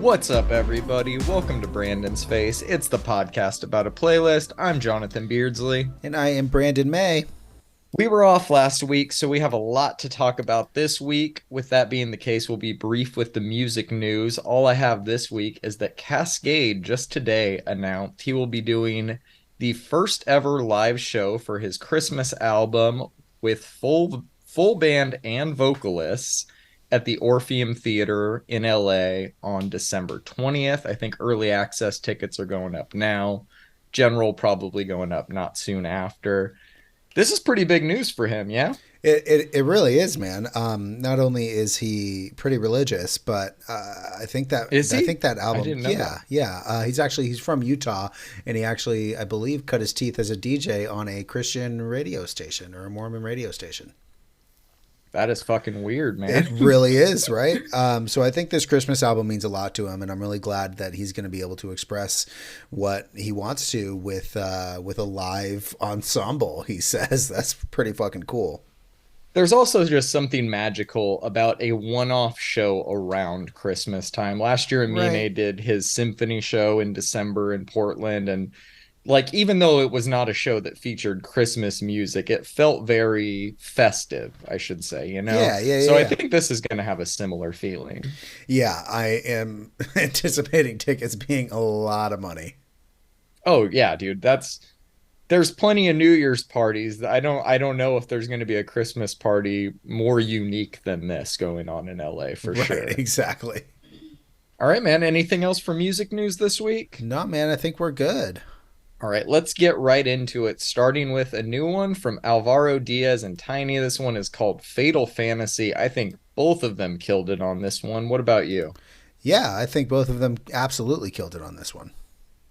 What's up, everybody? Welcome to Brandon's Face. It's the podcast about a playlist. I'm Jonathan Beardsley. And I am Brandon May. We were off last week, so we have a lot to talk about this week. With that being the case, we'll be brief with the music news. All I have this week is that Kaskade just today announced he will be doing the first ever live show for his Christmas album with full band and vocalists at the Orpheum Theater in LA on December 20th. I think early access tickets are going up now. General probably going up not soon after. This is pretty big news for him, yeah? It really is, man. Not only is he pretty religious, but I think that album. I didn't know that. He's from Utah, and he actually, I believe, cut his teeth as a DJ on a Christian radio station or a Mormon radio station. That is fucking weird, man. It really is, right? So I think this Christmas album means a lot to him, and I'm really glad that he's going to be able to express what he wants to with a live ensemble. He says that's pretty fucking cool. There's also just something magical about a one-off show around Christmas time. Last year, Amine did his symphony show in December in Portland, and like, even though it was not a show that featured Christmas music, it felt very festive, I should say, you know? Yeah. I think this is going to have a similar feeling. Yeah, I am anticipating tickets being a lot of money. Oh, yeah, dude. There's plenty of New Year's parties. I don't know if there's going to be a Christmas party more unique than this going on in LA for sure. Exactly. All right, man. Anything else for music news this week? No, man, I think we're good. All right, let's get right into it, starting with a new one from Alvaro Diaz and Tiny. This one is called Fatal Fantasy. I think both of them killed it on this one. What about you? Yeah, I think both of them absolutely killed it on this one.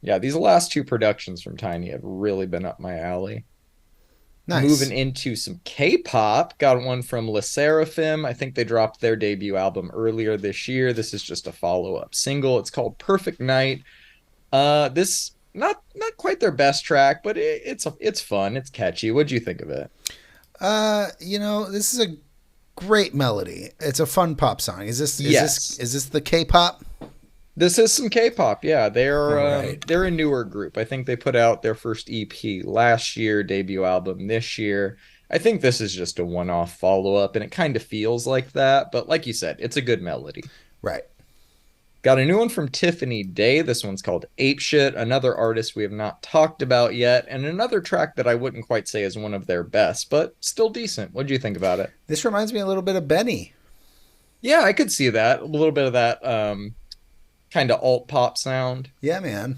Yeah, these last two productions from Tiny have really been up my alley. Nice. Moving into some K-pop, got one from Le Sserafim. I think they dropped their debut album earlier this year. This is just a follow-up single. It's called Perfect Night. This not quite their best track, but it's fun. It's catchy. What'd you think of it? This is a great melody. It's a fun pop song. Is this the K-pop? This is some K-pop. Yeah, Right. they're a newer group. I think they put out their first EP last year, debut album this year. I think this is just a one-off follow-up, and it kind of feels like that. But like you said, it's a good melody. Right. Got a new one from Tiffany Day. This one's called Ape Shit, another artist we have not talked about yet, and another track that I wouldn't quite say is one of their best, but still decent. What do you think about it? This reminds me a little bit of Benny. Yeah, I could see that. A little bit of that kind of alt pop sound. Yeah, man.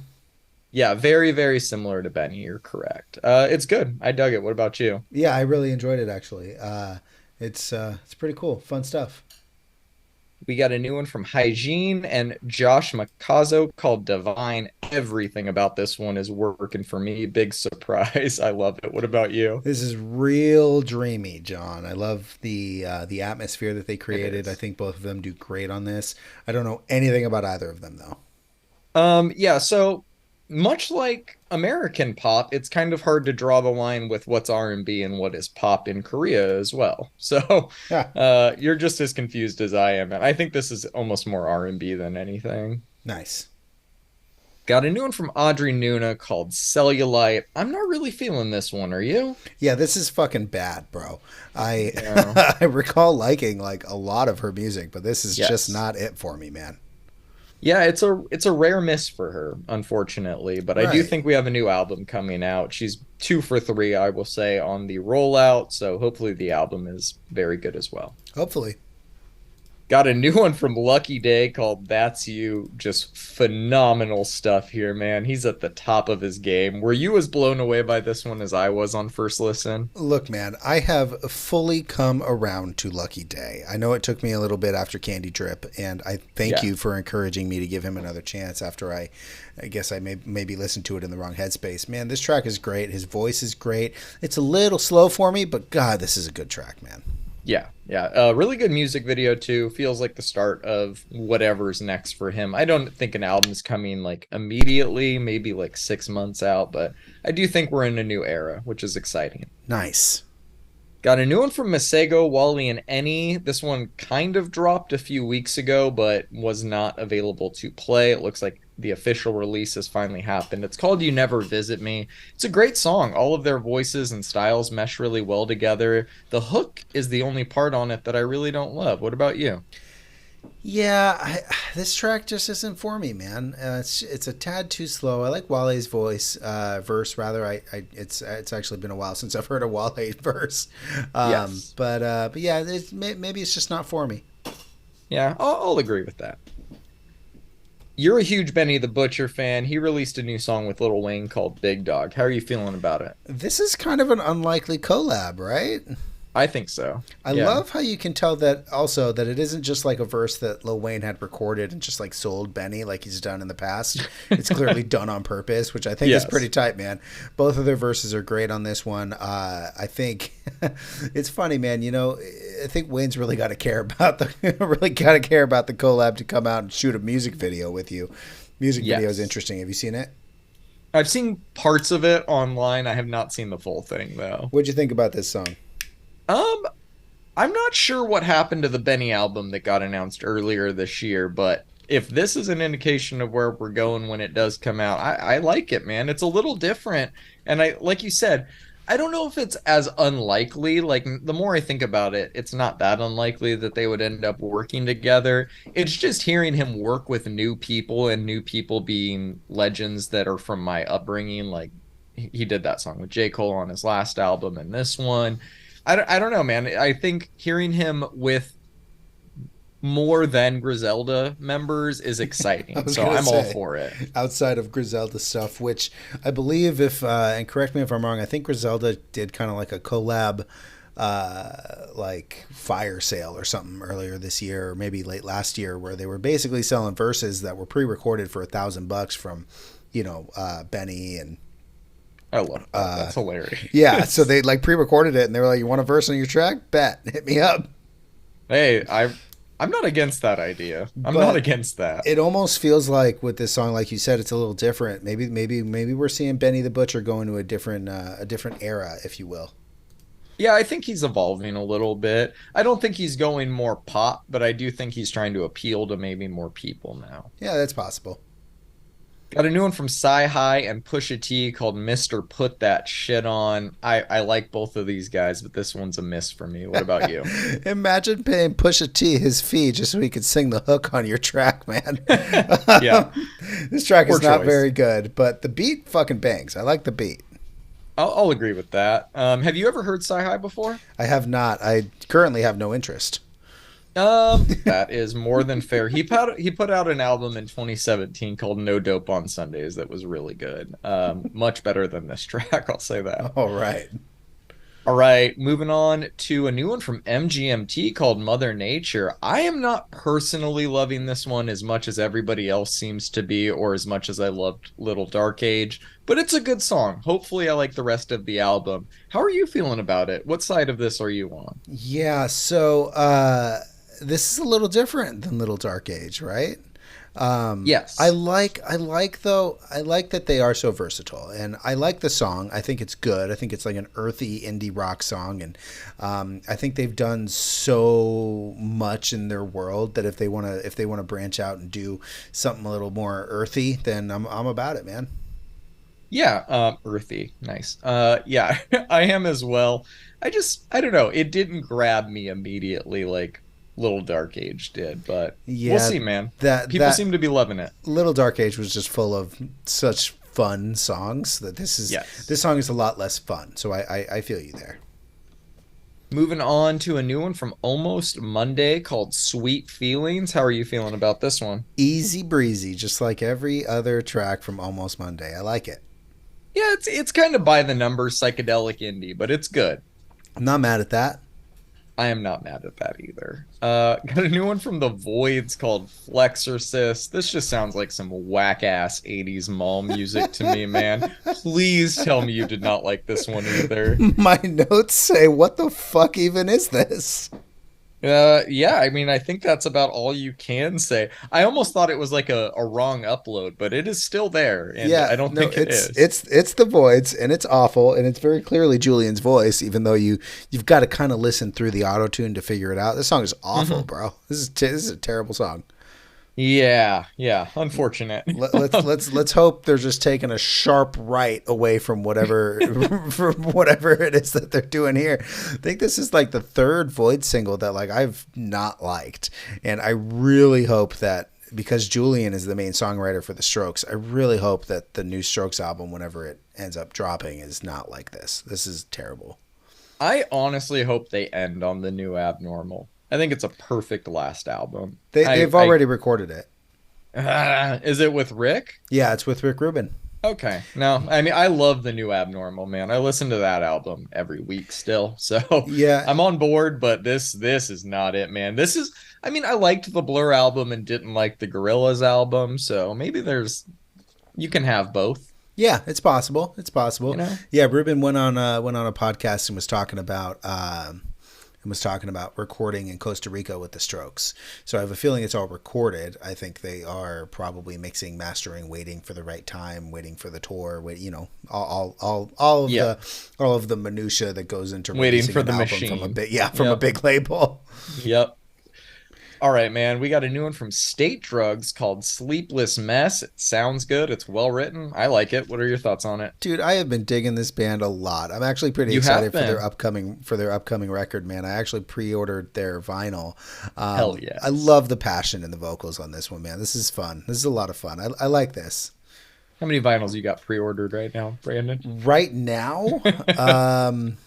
Yeah, very, very similar to Benny. You're correct. It's good. I dug it. What about you? Yeah, I really enjoyed it actually. It's pretty cool. Fun stuff. We got a new one from Hygiene and Josh Makazo called Divine. Everything about this one is working for me. Big surprise. I love it. What about you? This is real dreamy, John. I love the atmosphere that they created. I think both of them do great on this. I don't know anything about either of them though. Yeah, so much like American pop, it's kind of hard to draw the line with what's R&B and what is pop in Korea as well. So you're just as confused as I am. And I think this is almost more R&B than anything. Nice. Got a new one from Audrey Nuna called Cellulite. I'm not really feeling this one. Are you? Yeah, this is fucking bad, bro. I recall liking like a lot of her music, but this is just not it for me, man. Yeah, it's a rare miss for her, unfortunately. But I do think we have a new album coming out. She's 2 for 3, I will say, on the rollout. So hopefully the album is very good as well. Hopefully. Got a new one from Lucky Day called That's You. Just phenomenal stuff here, man. He's at the top of his game. Were you as blown away by this one as I was on first listen? Look, man, I have fully come around to Lucky Day. I know it took me a little bit after Candy Drip, and I thank you for encouraging me to give him another chance after I guess I maybe listened to it in the wrong headspace. Man, this track is great. His voice is great. It's a little slow for me, but God, this is a good track, man. Yeah. Really good music video too. Feels like the start of whatever's next for him. I don't think an album's coming like immediately, maybe like 6 months out, but I do think we're in a new era, which is exciting. Nice. Got a new one from Masego, Wally, and Any. This one kind of dropped a few weeks ago, but was not available to play. It looks like the official release has finally happened. It's called You Never Visit Me. It's a great song. All of their voices and styles mesh really well together. The hook is the only part on it that I really don't love. What about you? Yeah, this track just isn't for me, man. It's a tad too slow. I like Wale's verse rather. It's actually been a while since I've heard a Wale verse. Yes. But yeah, maybe it's just not for me. Yeah, I'll agree with that. You're a huge Benny the Butcher fan. He released a new song with Lil Wayne called Big Dog. How are you feeling about it? This is kind of an unlikely collab, right? I think so. I Yeah. love how you can tell that also that it isn't just like a verse that Lil Wayne had recorded and just like sold Benny like he's done in the past. It's clearly done on purpose, which I think is pretty Yes. tight, man. Both of their verses are great on this one. I think it's funny, man. You know, I think Wayne's really got to care about the really got to care about the collab to come out and shoot a music video with you. Music video is Yes. interesting. Have you seen it? I've seen parts of it online. I have not seen the full thing though. What'd you think about this song? Um, I'm not sure what happened to the Benny album that got announced earlier this year, but if this is an indication of where we're going when it does come out, I like it, man. It's a little different. And I, like you said, I don't know if it's as unlikely. Like, the more I think about it, it's not that unlikely that they would end up working together. It's just hearing him work with new people and new people being legends that are from my upbringing. Like, he did that song with J. Cole on his last album and this one. I don't know, man. I think hearing him with more than Griselda members is I exciting. was So gonna I'm all say for it. outside of Griselda stuff, which I believe, if and correct me if I'm wrong, I think Griselda did kind of like a collab, like fire sale or something earlier this year, or maybe late last year, where they were basically selling verses that were pre-recorded for $1,000 from, Benny and I love that. That's yeah. So hilarious. they like pre-recorded it and they were like, "You want a verse on your track? Bet, hit me up." Hey, I'm not against that idea. I'm not But against that. it almost feels like with this song, like you said, it's a little different. Maybe we're seeing Benny the Butcher go into a different era, if you will. Yeah, I think he's evolving a little bit. I don't think he's going more pop, but I do think he's trying to appeal to maybe more people now. Yeah, that's possible. Got a new one from Sci-Hi and Pusha T called Mr. Put That Shit On. I like both of these guys, but this one's a miss for me. What about you? Imagine paying Pusha T his fee just so he could sing the hook on your track, man. Yeah, This track poor is not choice. very good, but the beat fucking bangs. I like the beat. I'll agree with that. Have you ever heard Sci-Hi before? I have not. I currently have no interest. That is more than fair. He put out an album in 2017 called No Dope on Sundays that was really good. Much better than this track, I'll say that. All right. All right, moving on to a new one from MGMT called Mother Nature. I am not personally loving this one as much as everybody else seems to be, or as much as I loved Little Dark Age, but it's a good song. Hopefully, I like the rest of the album. How are you feeling about it? What side of this are you on? Yeah, so this is a little different than Little Dark Age, right? Yes. I like that they are so versatile, and I like the song. I think it's good. I think it's like an earthy indie rock song, and I think they've done so much in their world that if they wanna branch out and do something a little more earthy, then I'm about it, man. Yeah, earthy. Nice. Yeah, I am as well. I don't know. It didn't grab me immediately like Little Dark Age did, but we'll Yeah, see, man. that People that seem to be loving it. Little Dark Age was just full of such fun songs that Yes. this song is a lot less fun. So I feel you there. Moving on to a new one from Almost Monday called Sweet Feelings. How are you feeling about this one? Easy breezy, just like every other track from Almost Monday. I like it. Yeah, it's kind of by the numbers psychedelic indie, but it's good. I'm not mad at that. I am not mad at that either. Got a new one from The Voids called Flexorcist. This just sounds like some whack ass 80s mall music to me, man. Please tell me you did not like this one either. My notes say, what the fuck even is this? Yeah, I mean, I think that's about all you can say. I almost thought it was like a wrong upload, but it is still there, and Yeah, I don't no, think it it's is. it's it's the voids, and it's awful, and it's very clearly Julian's voice. Even though you've got to kind of listen through the auto tune to figure it out. This song is awful, Hmm. bro. This is a terrible song. Yeah, yeah, unfortunate. Let's hope they're just taking a sharp right away from whatever from whatever it is that they're doing here. I think this is like the third Void single that like I've not liked, and I really hope that because Julian is the main songwriter for the Strokes, I really hope that the new Strokes album, whenever it ends up dropping, is not like this. This is terrible. I honestly hope they end on the new Abnormal. I think it's a perfect last album. They've already recorded it. Is it with Rick? Yeah, it's with Rick Rubin. Okay. No, I mean, I love the new Abnormal, man. I listen to that album every week still. So Yeah, I'm on board, but this is not it, man. This is I mean, I liked the Blur album and didn't like the Gorillaz album, so maybe there's you can have both, yeah, it's possible. It's you possible. know? Yeah, Ruben went on a podcast and was talking about recording in Costa Rica with the Strokes. So I have a feeling it's all recorded. I think they are probably mixing, mastering, waiting for the right time, waiting for the tour. Wait, Yep. all of the minutia that goes into Waiting releasing for an the album from a machine. big from a Yep. big label. Yep. All right, man. We got a new one from State Drugs called Sleepless Mess. It sounds good. It's well written. I like it. What are your thoughts on it? Dude, I have been digging this band a lot. I'm actually pretty You have excited for been. their upcoming record, man. I actually pre-ordered their vinyl. Hell I yes. love the passion in the vocals on this one, man. This is fun. This is a lot of fun. I like this. How many vinyls you got pre-ordered right now, Brandon? Right now, um,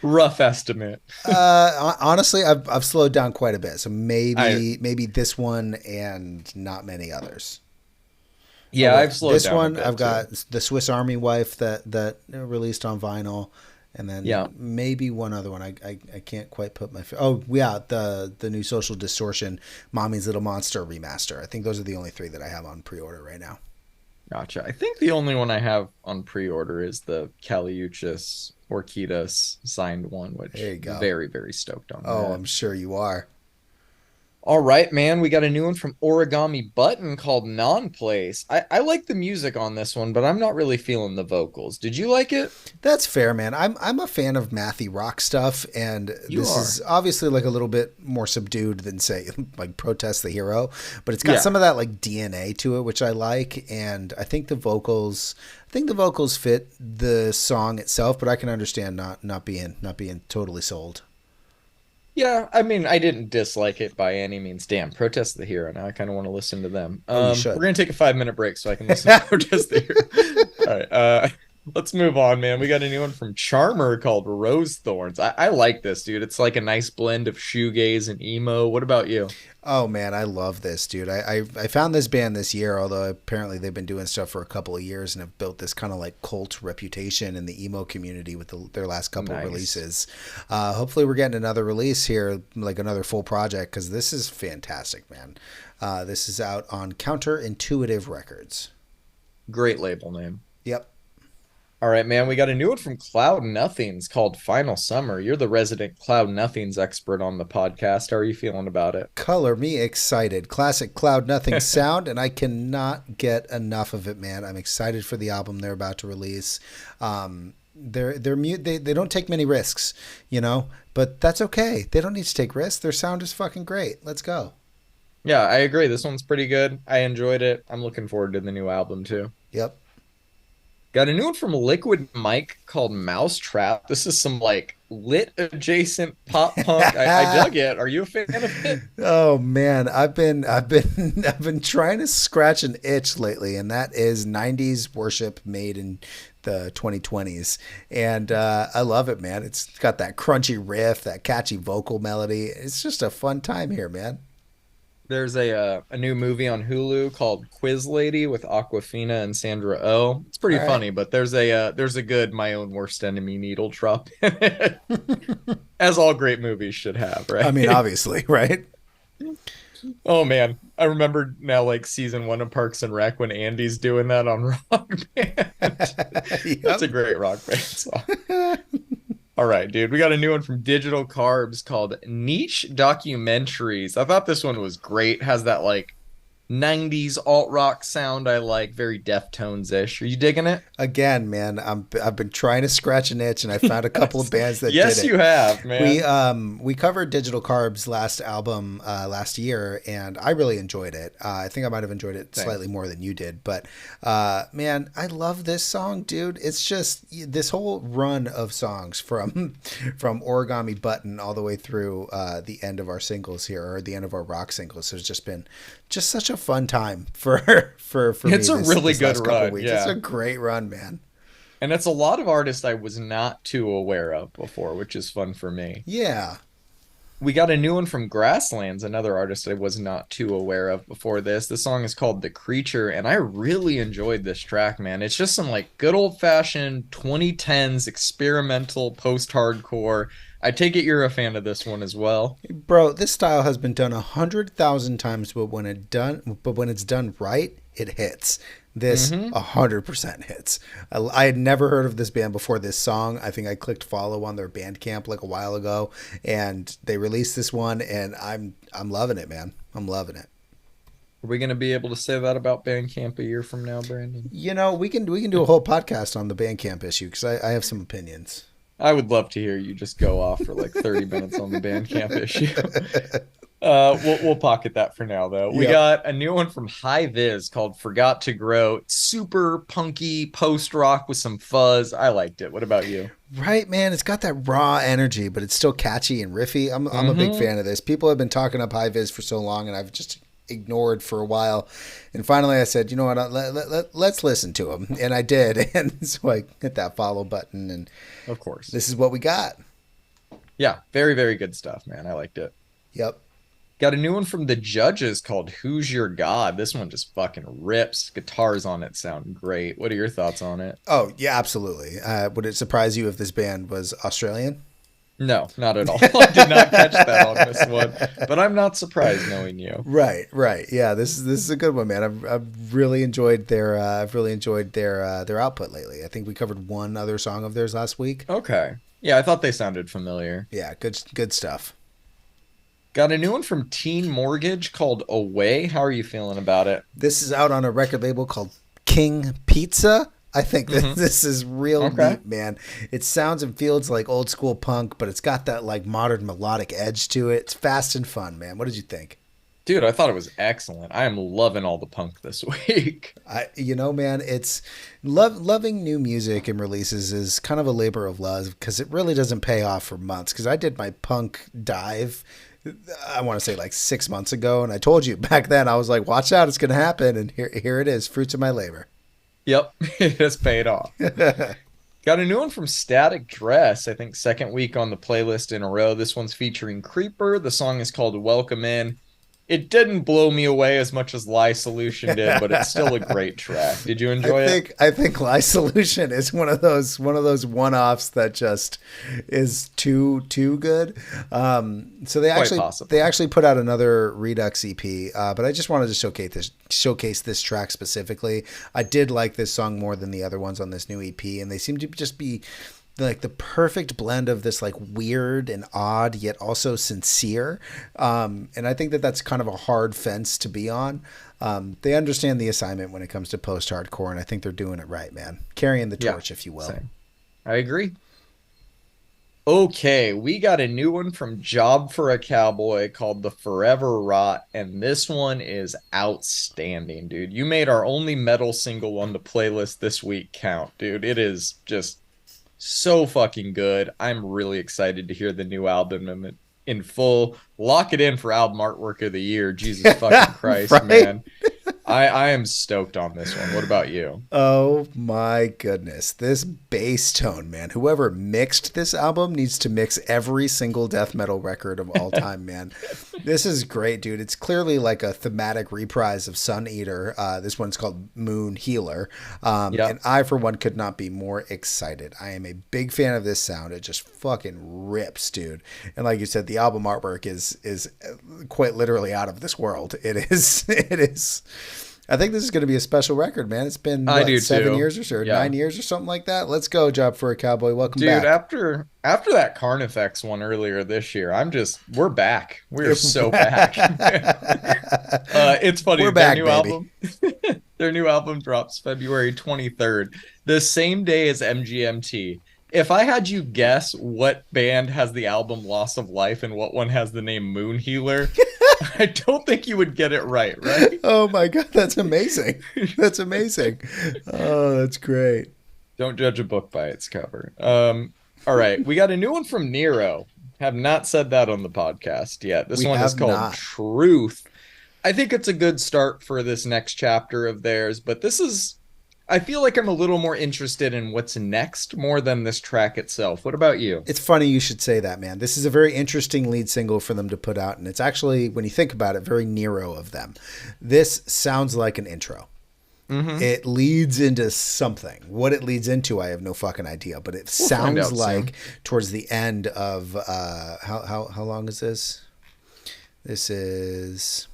Rough estimate. honestly, I've slowed down quite a bit. So I maybe this one and not many others. Oh Yeah, wait, I've slowed this down a one I've bit too. got the Swiss Army Wife that released on vinyl, and then Yeah. maybe one other one. I can't quite put my oh yeah, the new Social Distortion Mommy's Little Monster remaster. I think those are the only three that I have on pre-order right now. Gotcha. I think the only one I have on pre-order is the Caliuchis Orchidas signed one, There which you go. very, very stoked on Oh, that. I'm sure you are. All right, man. We got a new one from Origami Button called Non-Place. I like the music on this one, but I'm not really feeling the vocals. Did you like it? That's fair, man. I'm a fan of mathy rock stuff, and You this are. is obviously like a little bit more subdued than say like Protest the Hero, but it's got Yeah. some of that like DNA to it, which I like, and I think the vocals fit the song itself, but I can understand not being totally sold. Yeah, I mean, I didn't dislike it by any means. Damn, Protest the Hero. Now I kind of want to listen to them. Oh, you We're should. gonna take a 5 minute break so I can listen to Protest the Hero. All right, let's move on, man. We got a new one from Charmer called Rose Thorns. I like this, dude. It's like a nice blend of shoegaze and emo. What about you? Oh man, I love this, dude. I found this band this year, although apparently they've been doing stuff for a couple of years and have built this kind of like cult reputation in the emo community with their last couple of Nice. releases. Hopefully, we're getting another release here, like another full project, because this is fantastic, man. This is out on Counterintuitive Records. Great label name. Yep. All right, man. We got a new one from Cloud Nothings called Final Summer. You're the resident Cloud Nothings expert on the podcast. How are you feeling about it? Color me excited. Classic Cloud Nothing sound, and I cannot get enough of it, man. I'm excited for the album they're about to release. They don't take many risks, but that's okay. They don't need to take risks. Their sound is fucking great. Let's go. Yeah, I agree. This one's pretty good. I enjoyed it. I'm looking forward to the new album too. Yep. Got a new one from Liquid Mike called Mousetrap. This is some like lit adjacent pop punk. I dug it. Are you a fan of it? Oh man, I've been trying to scratch an itch lately, and that is '90s worship made in the 2020s, and I love it, man. It's got that crunchy riff, that catchy vocal melody. It's just a fun time here, man. There's a new movie on Hulu called Quiz Lady with Aquafina and Sandra Oh. It's pretty All right. funny, but there's a good My Own Worst Enemy needle drop in it, as all great movies should have, I right? mean, obviously, right? Oh man, I remember now like season one of Parks and Rec when Andy's doing that on Rock Band. That's Yep. a great Rock Band song. All right, dude. We got a new one from Digital Carbs called Niche Documentaries. I thought this one was great. Has that like 90s alt rock sound I like, very Deftones-ish. Are you digging it? Again, man, I've been trying to scratch an itch, and I found a couple of Yes. bands that did Yes, it. you have, We man. we covered Digital Carb's last album last year, and I really enjoyed it. I think I might have enjoyed it Same. slightly more than you did, but man, I love this song, dude. It's just this whole run of songs from from Origami Button all the way through the end of our singles here, or the end of our rock singles, has just been just such a fun time for for me It's a really this good last couple of run, weeks. It's yeah. a great run, man. And it's a lot of artists I was not too aware of before, which is fun for me. Yeah. We got a new one from Grasslands, another artist I was not too aware of before this. The song is called The Creature, and I really enjoyed this track, man. It's just some like good old-fashioned 2010s experimental post-hardcore. I take it you're a fan of this one as well. Bro, this style has been done 100,000 times, but when it's done right, it hits. This Hmm. 100% hits. I had never heard of this band before this song. I think I clicked follow on their Bandcamp like a while ago, and they released this one, and I'm loving it, man. I'm loving it. Are we going to be able to say that about Bandcamp a year from now, Brandon? You know, we can do a whole podcast on the Bandcamp issue because I have some opinions. I would love to hear you just go off for like 30 minutes on the Bandcamp issue. We'll pocket that for now though. We Yep. got a new one from High Viz called Forgot to Grow. It's super punky post rock with some fuzz. I liked it. What about you? Right, man. It's got that raw energy, but it's still catchy and riffy. I'm a big Hmm. fan of this. People have been talking up High Vis for so long, and I've just ignored for a while. And finally, I said, you know what? Let's listen to them, and I did. And so I hit that follow button, and Of course. this is what we got. Yeah, very, very good stuff, man. I liked it. Yep. Got a new one from the Judges called Who's Your God? This one just fucking rips. Guitars on it sound great. What are your thoughts on it? Oh yeah, absolutely. Would it surprise you if this band was Australian? No, not at all. I did not catch that on this one, but I'm not surprised knowing you. Right, right. Yeah, this is a good one, man. I've really enjoyed their output lately. I think we covered one other song of theirs last week. Okay. Yeah, I thought they sounded familiar. Yeah, good stuff. Got a new one from Teen Mortgage called Away. How are you feeling about it? This is out on a record label called King Pizza. I think that Hmm. this is real Okay. neat, man. It sounds and feels like old school punk, but it's got that like modern melodic edge to it. It's fast and fun, man. What did you think? Dude, I thought it was excellent. I am loving all the punk this week. Man, it's loving new music and releases is kind of a labor of love because it really doesn't pay off for months. Because I did my punk dive, I want to say like 6 months ago, and I told you back then I was like, "Watch out, it's going to happen," and here it is, fruits of my labor. Yep, it has paid off. Got a new one from Static Dress, I think second week on the playlist in a row. This one's featuring Creeper. The song is called Welcome In. It didn't blow me away as much as Lie Solution did, but it's still a great track. Did you enjoy it? I think Lie Solution is one of those one-offs that just is too good. So Quite possible. they actually put out another Redux EP, but I just wanted to showcase this track specifically. I did like this song more than the other ones on this new EP, and they seem to just be like the perfect blend of this like weird and odd yet also sincere, and I think that that's kind of a hard fence to be on. They understand the assignment when it comes to post-hardcore, and I think they're doing it right, man. Carrying the Yeah, torch, if you will. same. I agree. Okay, we got a new one from Job for a Cowboy called The Forever Rot, and this one is outstanding, dude. You made our only metal single on the playlist this week count, dude. It is just so fucking good. I'm really excited to hear the new album in full. Lock it in for album artwork of the year. Jesus fucking Christ, Right? man. I am stoked on this one. What about you? Oh my goodness. This bass tone, man. Whoever mixed this album needs to mix every single death metal record of all time, man. This is great, dude. It's clearly like a thematic reprise of Sun Eater. This one's called Moon Healer. Yep. And I, for one, could not be more excited. I am a big fan of this sound. It just fucking rips, dude. And like you said, the album artwork is quite literally out of this world. It is I think this is going to be a special record, man. It's been I what, do 7 years too. or so, or Yeah. 9 years or something like that. Let's go, Job for a Cowboy. Welcome Dude, back. after that Carnifex one earlier this year, we're back. We're so back. It's funny. We're Their back, new baby. album, their new album drops February 23rd, the same day as MGMT. If I had you guess what band has the album Loss of Life and what one has the name Moon Healer, I don't think you would get it right, right? Oh my God, that's amazing. That's amazing. Oh, that's great. Don't judge a book by its cover. All right, we got a new one from Nero. Have not said that on the podcast yet. This We one is have called not. Truth. I think it's a good start for this next chapter of theirs, but I feel like I'm a little more interested in what's next more than this track itself. What about you? It's funny you should say that, man. This is a very interesting lead single for them to put out, and it's actually, when you think about it, very Nero of them. This sounds like an intro. Mm-hmm. It leads into something. What it leads into, I have no fucking idea. But it We'll find sounds out like soon. towards the end of how long is this? This is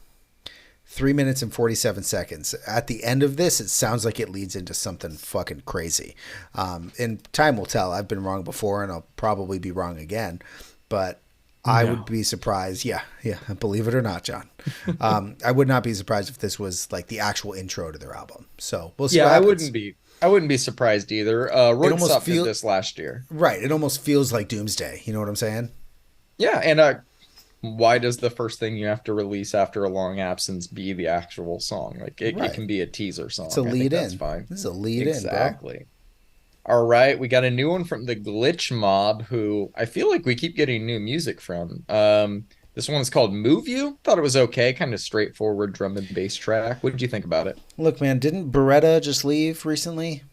3 minutes and 47 seconds. At the end of this, it sounds like it leads into something fucking crazy. And time will tell. I've been wrong before, and I'll probably be wrong again. But I No. would be surprised. Yeah, believe it or not, John. I would not be surprised if this was like the actual intro to their album. So we'll see Yeah, what I happens. wouldn't be. I wouldn't be surprised either. almost Royksop feel- did this last year. Right. It almost feels like Doomsday. You know what I'm saying? Yeah, and why does the first thing you have to release after a long absence be the actual song? Like it Right. can be a teaser song. It's a I think lead that's in. fine. This is a lead in, bro. Exactly. All right, we got a new one from the Glitch Mob, who I feel like we keep getting new music from. This one's called Move You. Thought it was okay, kind of straightforward drum and bass track. What did you think about it? Look, man, didn't Beretta just leave recently?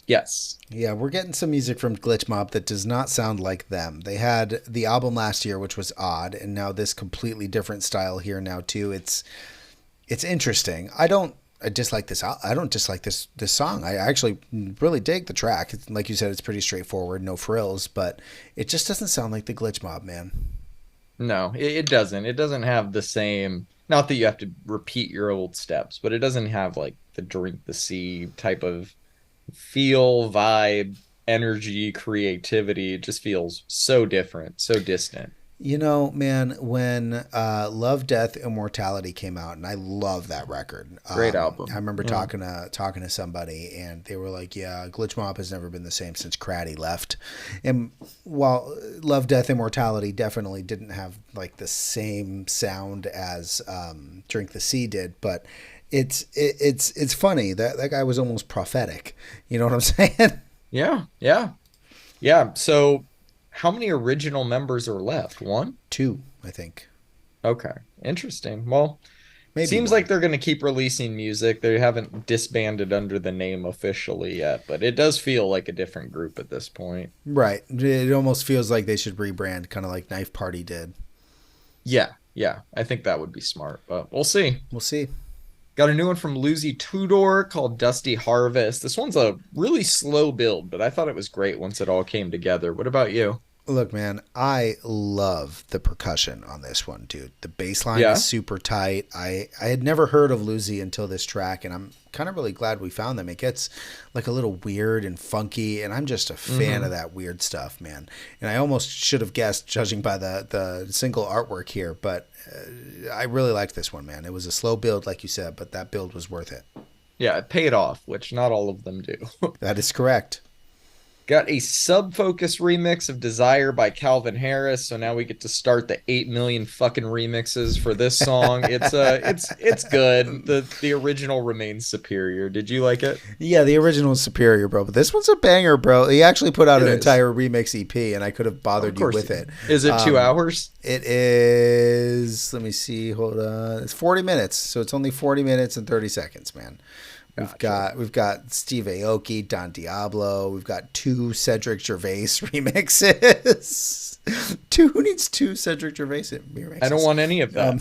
Yes. Yeah, we're getting some music from Glitch Mob that does not sound like them. They had the album last year, which was odd, and now this completely different style here now too. It's interesting. I dislike this. I don't dislike this song. I actually really dig the track. Like you said, it's pretty straightforward, no frills, but it just doesn't sound like the Glitch Mob, man. No, it doesn't. It doesn't have the same, not that you have to repeat your old steps, but it doesn't have like the Drink the Sea type of feel, vibe, energy, creativity. It just feels so different, so distant. You know, man, when Love, Death, Immortality came out, and I love that record. Great album. I remember Yeah. talking to somebody, and they were like, "Yeah, Glitch Mob has never been the same since Craddy left." And while Love, Death, Immortality definitely didn't have like the same sound as Drink the Sea did, but it's funny that guy was almost prophetic. You know what I'm saying? Yeah, yeah, yeah. So, how many original members are left? One? Two, I think. Okay, interesting. Well, Maybe seems one. like they're going to keep releasing music. They haven't disbanded under the name officially yet, but it does feel like a different group at this point. Right. It almost feels like they should rebrand, kind of like Knife Party did. Yeah, yeah, I think that would be smart, but we'll see. We'll see. Got a new one from Lucy Tudor called Dusty Harvest. This one's a really slow build, but I thought it was great once it all came together. What about you? Look, man, I love the percussion on this one, dude. The bass line Yeah? is super tight. I had never heard of Lucy until this track, and I'm kind of really glad we found them. It gets like a little weird and funky, and I'm just a fan of that weird stuff, man. And I almost should have guessed, judging by the single artwork here, but I really liked this one, man. It was a slow build, like you said, but that build was worth it. Yeah, it paid off, which not all of them do. That is correct. Got a Sub-Focus remix of Desire by Calvin Harris. So now we get to start the 8 million fucking remixes for this song. It's good. The original remains superior. Did you like it? Yeah, the original is superior, bro. But this one's a banger, bro. He actually put out It an is. entire remix EP, and I could have bothered Of you course with you it. did. Is it 2 hours? It is, let me see, hold on. It's 40 minutes. So it's only 40 minutes and 30 seconds, man. We've got Steve Aoki, Don Diablo. We've got two Cedric Gervais remixes. Who needs two Cedric Gervais remixes? I don't want any of that.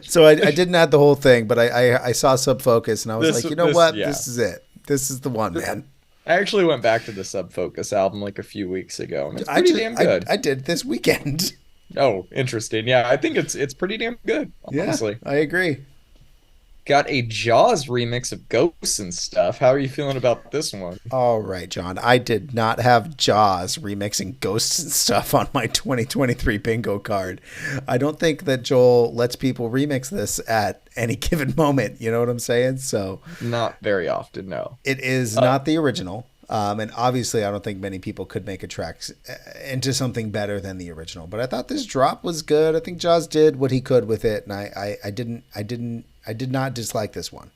So I didn't add the whole thing, but I saw Sub-Focus, and I was This- like, you know this- what? yeah. This is it. This is the one, man. I actually went back to the Sub-Focus album like a few weeks ago, and it's pretty damn good. I did this weekend. Oh, interesting. Yeah, I think it's pretty damn good, honestly. Yeah, I agree. Got a Jaws remix of Ghosts and Stuff. How are you feeling about this one? All right, John. I did not have Jaws remixing Ghosts and Stuff on my 2023 bingo card. I don't think that Joel lets people remix this at any given moment. You know what I'm saying? So Not very often, no. it is Uh, not the original. And obviously, I don't think many people could make a track into something better than the original. But I thought this drop was good. I think Jaws did what he could with it, and I did not dislike this one.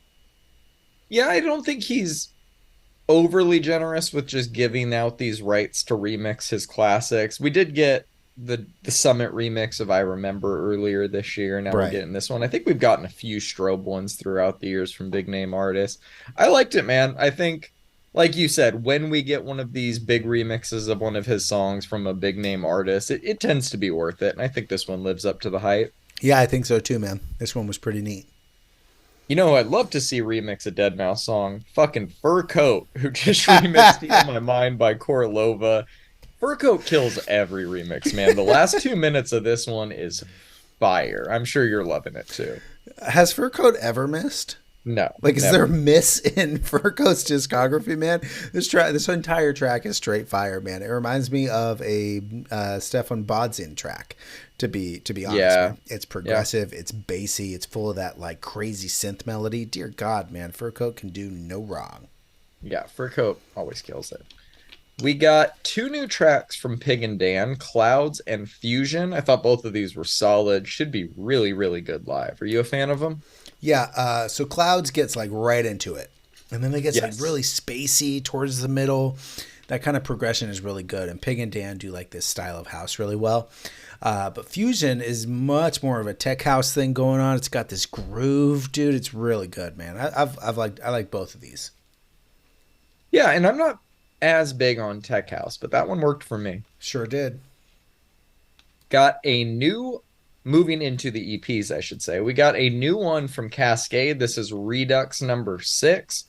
yeah, I don't think he's overly generous with just giving out these rights to remix his classics. We did get the Summit remix of I Remember earlier this year. Now we're Right. getting this one. I think we've gotten a few Strobe ones throughout the years from big name artists. I liked it, man. I think, like you said, when we get one of these big remixes of one of his songs from a big name artist, it tends to be worth it. And I think this one lives up to the hype. Yeah, I think so too, man. This one was pretty neat. You know, I'd love to see remix a Dead Mouse song. Fucking Fur Coat, who just remixed Heal My Mind by Korlova. Fur Coat kills every remix, man. The last 2 minutes of this one is fire. I'm sure you're loving it too. Has Fur Coat ever missed? No, Like, is there a never. miss in Fur Coat's discography, man? This entire track is straight fire, man. It reminds me of a Stefan Bodzin track. To be honest, Yeah, man, it's yeah, progressive, it's bassy, it's full of that like crazy synth melody. Dear God, man, Fur Coat can do no wrong. yeah. Fur Coat always kills it. We got two new tracks from Pig and Dan, Clouds and Fusion. I thought both of these were solid. Should be really, really good live. Are you a fan of them? Yeah, so Clouds gets like right into it, and then they get like Yes. really spacey towards the middle. That kind of progression is really good, and Pig and Dan do like this style of house really well. But Fusion is much more of a tech house thing going on. It's got this groove, dude. It's really good, man. I like both of these. Yeah, and I'm not as big on Tech House, but that one worked for me. Sure did. Got a new, moving into the EPs, I should say. We got a new one from Cascade. This is Redux number 6.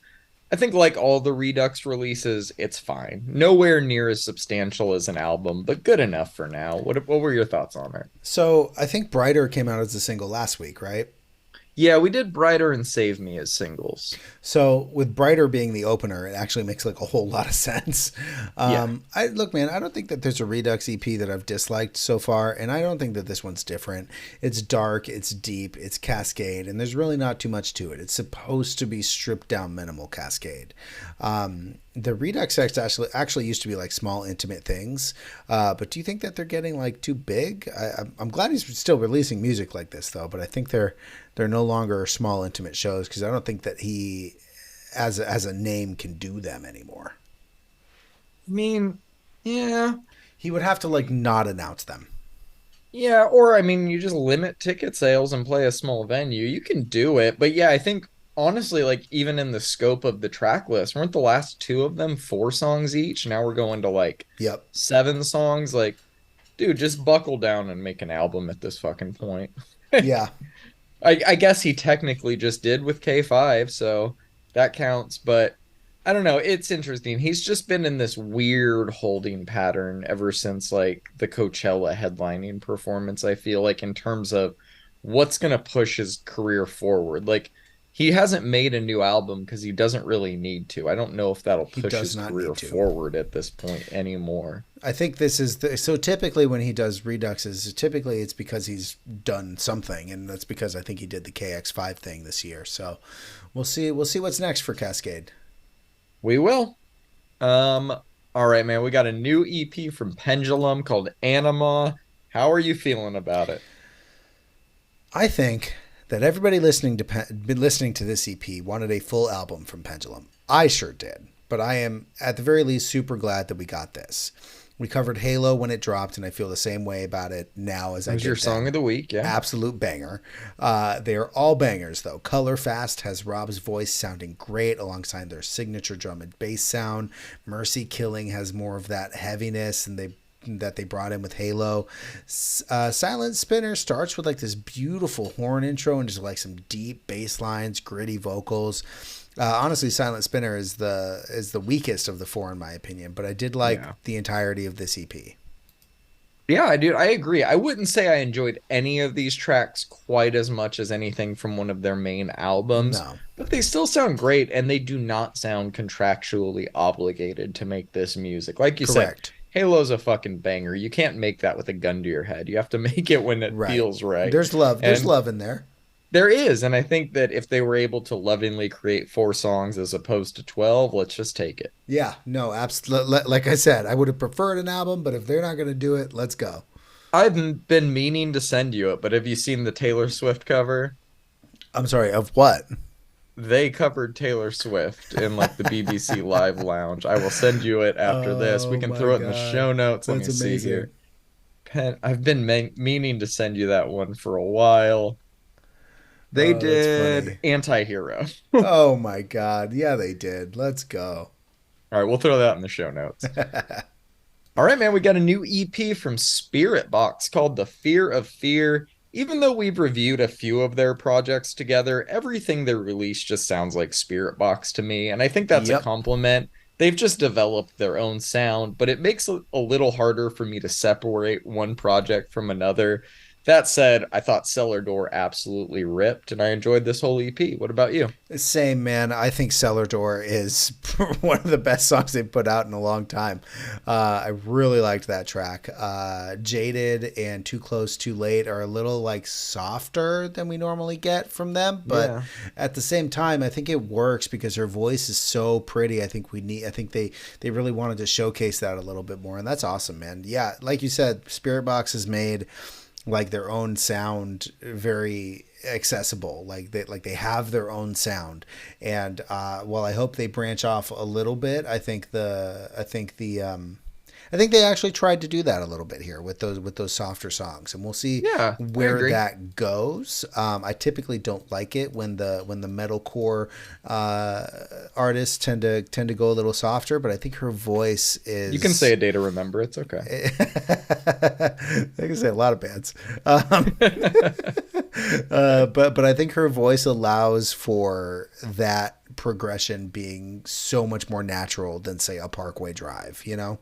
I think, like all the Redux releases, it's fine. Nowhere near as substantial as an album, but good enough for now. What were your thoughts on it? So I think Brighter came out as a single last week, right? Yeah, we did Brighter and Save Me as singles. So with Brighter being the opener, it actually makes like a whole lot of sense. Yeah. I look, man, I don't think that there's a Redux EP that I've disliked so far, and I don't think that this one's different. It's dark, it's deep, it's Cascade, and there's really not too much to it. It's supposed to be stripped down minimal Cascade. The Redux acts actually used to be like small intimate things, but do you think that they're getting like too big? I'm glad he's still releasing music like this though, but I think they're no longer small intimate shows because I don't think that he as a name can do them anymore. I mean, yeah. He would have to like not announce them. Yeah, or I mean, you just limit ticket sales and play a small venue. You can do it. But yeah, I think honestly, like even in the scope of the track list, weren't the last two of them 4 songs each? Now we're going to like Yep. 7 songs. Like, dude, just buckle down and make an album at this fucking point. Yeah. I guess he technically just did with K5, so that counts. But I don't know. It's interesting. He's just been in this weird holding pattern ever since like the Coachella headlining performance, I feel like, in terms of what's going to push his career forward. Like, he hasn't made a new album because he doesn't really need to. I don't know if that'll He push does his not career need to. forward at this point anymore. I think this is so typically when he does reduxes, typically it's because he's done something, and that's because I think he did the KX5 thing this year. So we'll see. We'll see what's next for Cascade. We will. Um, all right, man. We got a new EP from Pendulum called Anima. How are you feeling about it? I think that everybody listening to been listening to this EP wanted a full album from Pendulum. I sure did, but I am at the very least super glad that we got this. We covered Halo when it dropped, and I feel the same way about it now as It I was did your then. song of the week, yeah. Absolute banger. They are all bangers, though. Color Fast has Rob's voice sounding great alongside their signature drum and bass sound. Mercy Killing has more of that heaviness and that they brought in with Halo. Silent Spinner starts with like this beautiful horn intro and just like some deep bass lines, gritty vocals. Honestly, Silent Spinner is the weakest of the four in my opinion, but I did like Yeah. the entirety of this EP. Yeah, dude, I agree. I wouldn't say I enjoyed any of these tracks quite as much as anything from one of their main albums, No, but they still sound great and they do not sound contractually obligated to make this music. Like you said, correct. Halo's a fucking banger. You can't make that with a gun to your head. You have to make it when it Right. feels right. There's love. There's And love in there. there is, and I think that if they were able to lovingly create 4 songs as opposed to 12, let's just take it. Yeah, no, absolutely. Like I said, I would have preferred an album, but if they're not going to do it, let's go. I've been meaning to send you it, but have you seen the Taylor Swift cover? I'm sorry, of what? They covered Taylor Swift in like the BBC Live Lounge. I will send you it after this. We Oh can my throw it in the show God. notes. Let me That's see amazing. here. I've been meaning to send you that one for a while. They Oh, that's did funny. Anti-Hero. Oh my God. Yeah, they did. Let's go. All right, we'll throw that in the show notes. All right, man, we got a new EP from Spirit Box called The Fear of Fear. Even though we've reviewed a few of their projects together, everything they release just sounds like Spirit Box to me, and I think that's a Yep. compliment. They've just developed their own sound, but it makes it a little harder for me to separate one project from another. That said, I thought Cellar Door absolutely ripped, and I enjoyed this whole EP. What about you? Same, man. I think Cellar Door is one of the best songs they've put out in a long time. I really liked that track. Jaded and Too Close, Too Late are a little like softer than we normally get from them, but Yeah. at the same time, I think it works because her voice is so pretty. I think they really wanted to showcase that a little bit more, and that's awesome, man. Yeah, like you said, Spirit Box has made like their own sound very accessible, like they have their own sound. And while I hope they branch off a little bit, I think they actually tried to do that a little bit here with those softer songs, and we'll see Yeah, I where agree. that goes. I typically don't like it when the metalcore artists tend to go a little softer, but I think her voice You can say is a day to remember. It's okay. like I say, a lot of bands. But I think her voice allows for that progression being so much more natural than say a Parkway Drive. You know,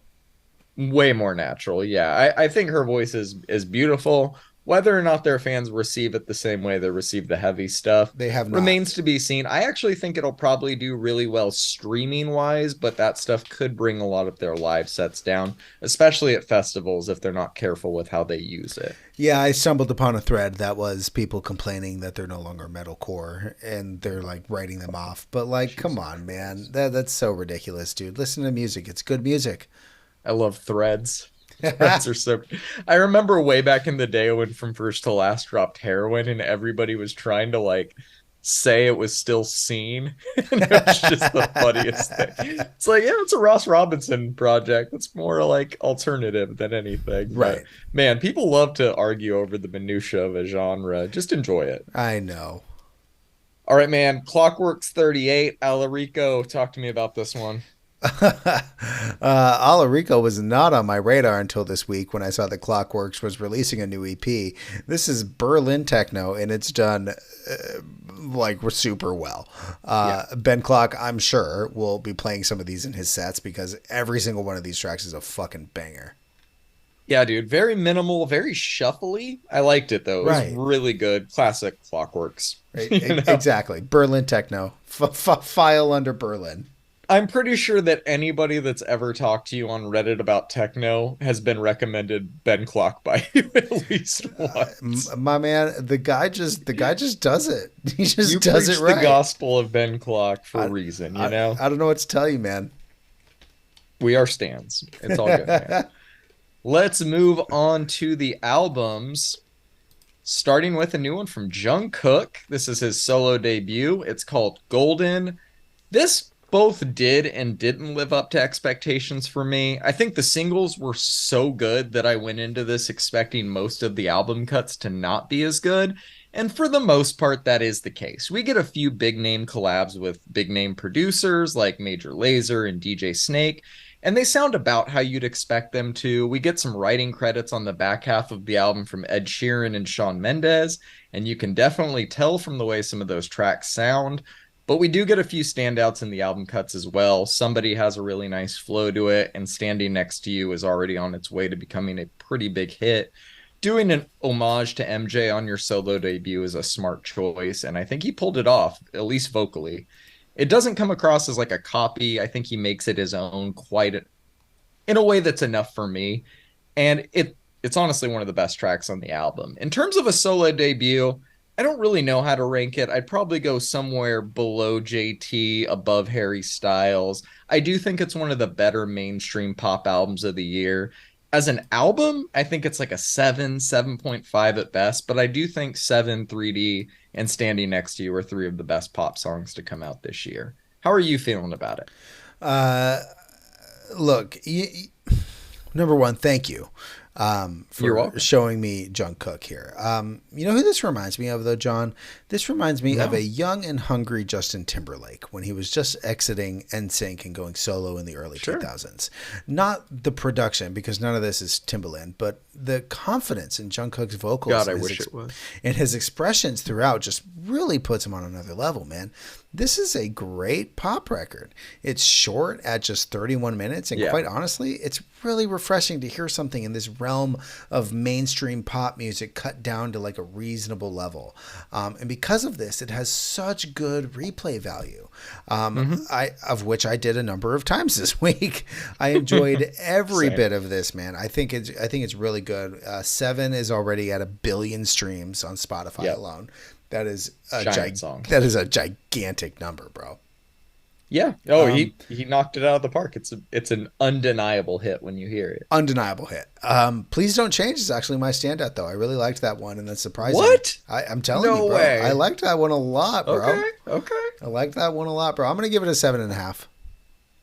Way more natural. Yeah. I think her voice is beautiful. Whether or not their fans receive it the same way they receive the heavy stuff they have not. remains to be seen. I actually think it'll probably do really well streaming wise, but that stuff could bring a lot of their live sets down, especially at festivals if they're not careful with how they use it. Yeah, I stumbled upon a thread that was people complaining that they're no longer metalcore and they're like writing them off. But like, come Jesus on, man, Christ. that's so ridiculous, dude. Listen to music; it's good music. I love threads. Threads are so. I remember way back in the day when From First to Last dropped Heroin, and everybody was trying to like say it was still seen, and it was just the funniest thing. It's like, yeah, it's a Ross Robinson project. It's more like alternative than anything. But Right. man, people love to argue over the minutia of a genre. Just enjoy it. I know. All right, man. Clockworks 38. Alarico, talk to me about this one. Alarico was not on my radar until this week when I saw that Clockworks was releasing a new EP. This is Berlin techno, and it's done like super well. Yeah. Ben Clock, I'm sure, will be playing some of these in his sets because every single one of these tracks is a fucking banger. Yeah, dude. Very minimal, very shuffly. I liked it though. It was Right. really good. Classic Clockworks. Right. You know? Exactly. Berlin techno. File under Berlin. I'm pretty sure that anybody that's ever talked to you on Reddit about techno has been recommended Ben Clock by you at least once. My man, the guy just does it. He just You does preach it the right. gospel of Ben Clock for a I, reason, you I, know? I don't know what to tell you, man. We are stands. It's all good, man. Let's move on to the albums, starting with a new one from Jung Kook. This is his solo debut. It's called Golden. This both did and didn't live up to expectations for me. I think the singles were so good that I went into this expecting most of the album cuts to not be as good. And for the most part, that is the case. We get a few big name collabs with big name producers like Major Lazer and DJ Snake, and they sound about how you'd expect them to. We get some writing credits on the back half of the album from Ed Sheeran and Shawn Mendes, and you can definitely tell from the way some of those tracks sound. But we do get a few standouts in the album cuts as well. Somebody has a really nice flow to it, and Standing Next to You is already on its way to becoming a pretty big hit. Doing an homage to MJ on your solo debut is a smart choice, and I think he pulled it off, at least vocally. It doesn't come across as like a copy. I think he makes it his own in a way that's enough for me. And it's honestly one of the best tracks on the album. In terms of a solo debut, I don't really know how to rank it. I'd probably go somewhere below JT, above Harry Styles. I do think it's one of the better mainstream pop albums of the year. As an album, I think it's like a 7, 7.5 at best, but I do think 7, 3D, and Standing Next to You are three of the best pop songs to come out this year. How are you feeling about it? Uh, Look, number one, thank you You're for welcome. showing me Jung Kook here. You know who this reminds me of, though, John? This reminds me of No. a young and hungry Justin Timberlake when he was just exiting NSYNC and going solo in the early Sure. 2000s. Not the production, because none of this is Timbaland, but the confidence in Jung Kook's vocals God, I and wish it was. and his expressions throughout just really puts him on another level, man. This is a great pop record. It's short at just 31 minutes, and Yeah. quite honestly, it's really refreshing to hear something in this realm of mainstream pop music cut down to like a reasonable level. And because of this, it has such good replay value, of which I did a number of times this week. I enjoyed every Same. bit of this, man. I think it's really good. Seven is already at 1 billion streams on Spotify Yep. alone. That is Giant song. that is a gigantic number, bro. Yeah. Oh, he knocked it out of the park. It's an undeniable hit when you hear it. Undeniable hit. Please Don't Change is actually my standout, though. I really liked that one, and that's surprising. What? I'm telling No you, bro. way. I liked that one a lot, bro. Okay. I liked that one a lot, bro. I'm gonna give it a 7.5.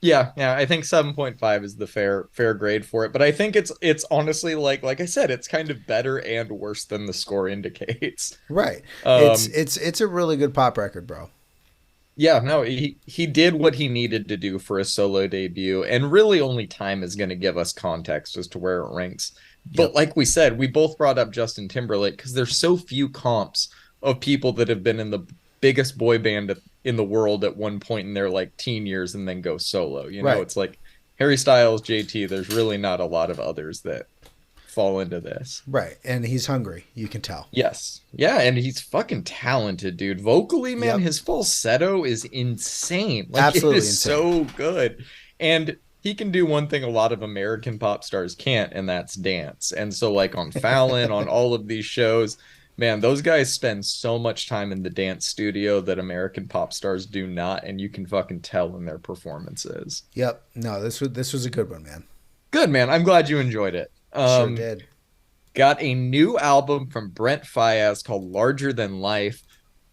Yeah, I think 7.5 is the fair grade for it. But I think it's honestly like I said, it's kind of better and worse than the score indicates. Right. Um, It's a really good pop record, bro. yeah, no, he did what he needed to do for a solo debut, and really only time is going to give us context as to where it ranks. But Yep. like we said, we both brought up Justin Timberlake because there's so few comps of people that have been in the biggest boy band in the world at one point in their like teen years and then go solo. You know, Right. it's like Harry Styles, JT. There's really not a lot of others that fall into this. Right. And he's hungry. You can tell. Yes. Yeah, and he's fucking talented, dude. Vocally, man, Yep. his falsetto is insane. Like Absolutely it is so good. And he can do one thing a lot of American pop stars can't, and that's dance. And so like on Fallon, on all of these shows, man, those guys spend so much time in the dance studio that American pop stars do not, and you can fucking tell in their performances. Yep. No, this was a good one, man. Good, man. I'm glad you enjoyed it. Sure did. Got a new album from Brent Faiyaz called Larger Than Life.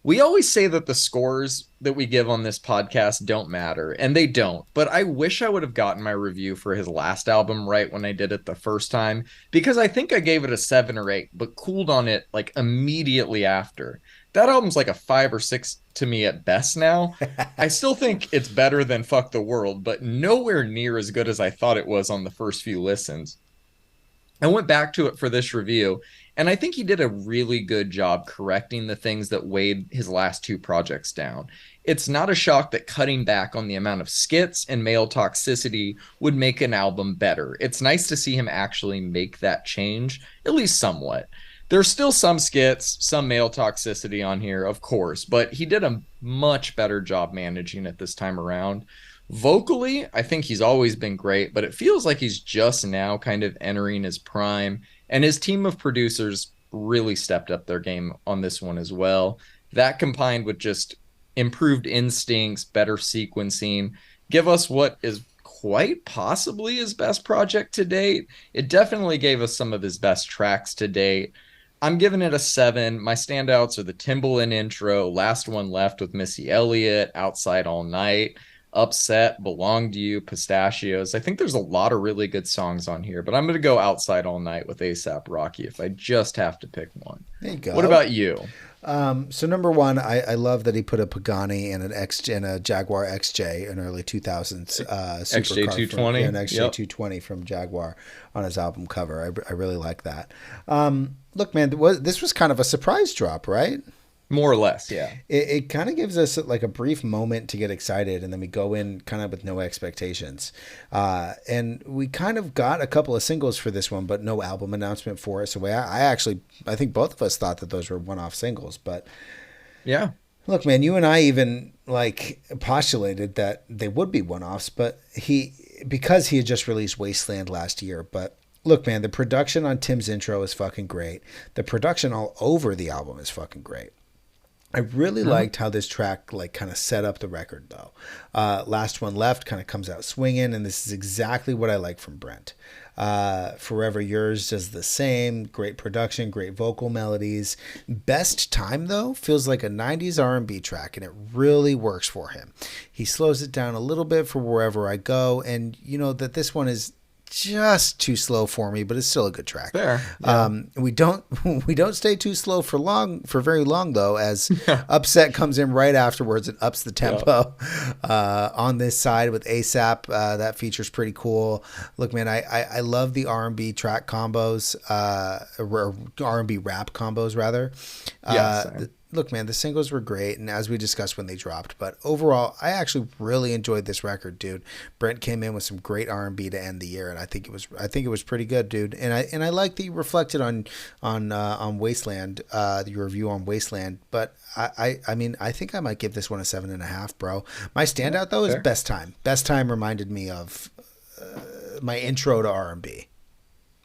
We always say that the scores that we give on this podcast don't matter, and they don't. But I wish I would have gotten my review for his last album right when I did it the first time, because I think I gave it a 7 or 8, but cooled on it like immediately after. That album's like a 5 or 6 to me at best now. I still think it's better than Fuck the World, but nowhere near as good as I thought it was on the first few listens. I went back to it for this review, and I think he did a really good job correcting the things that weighed his last 2 projects down. It's not a shock that cutting back on the amount of skits and male toxicity would make an album better. It's nice to see him actually make that change, at least somewhat. There's still some skits, some male toxicity on here, of course, but he did a much better job managing it this time around. Vocally, I think he's always been great, but it feels like he's just now kind of entering his prime, and his team of producers really stepped up their game on this one as well. That combined with just improved instincts, better sequencing, give us what is quite possibly his best project to date. It definitely gave us some of his best tracks to date. I'm giving it a 7. My standouts are the Timbaland intro, Last One Left with Missy Elliott, Outside All Night, Upset, Belong to You, Pistachios. I think there's a lot of really good songs on here, but I'm going to go Outside All Night with A$AP Rocky if I just have to pick one. There you go. What about you? So number one, I love that he put a Pagani and a Jaguar XJ, an early 2000s XJ220. an XJ220 from Jaguar on his album cover. I really like that. Look, man, this was kind of a surprise drop, right? More or less, yeah. It kind of gives us like a brief moment to get excited, and then we go in kind of with no expectations. And we kind of got a couple of singles for this one, but no album announcement for it. So I think both of us thought that those were one-off singles. But Yeah. look, man, you and I even like postulated that they would be one-offs, but because he had just released Wasteland last year, but. Look, man, the production on Tim's intro is fucking great. The production all over the album is fucking great. I really liked how this track like kind of set up the record though. Last One Left kind of comes out swinging, and this is exactly what I like from Brent. Forever Yours does the same. Great production, great vocal melodies. Best Time though feels like a 90s R&B track, and it really works for him. He slows it down a little bit for Wherever I Go, and you know that this one is just too slow for me, but it's still a good track. Fair. Yeah. We don't stay too slow for very long though, as Upset comes in right afterwards and ups the tempo. On this side with ASAP, that feature's pretty cool. Look, man, I love the R&B track combos, or R&B rap combos rather. Look, man, the singles were great, and as we discussed when they dropped, but overall, I actually really enjoyed this record, dude. Brent came in with some great R&B to end the year, and I think it was pretty good, dude. And I like that you reflected on Wasteland, your review on Wasteland, but I mean, I think I might give this one a 7.5, bro. My standout though is Best Time. Best Time reminded me of my intro to R&B.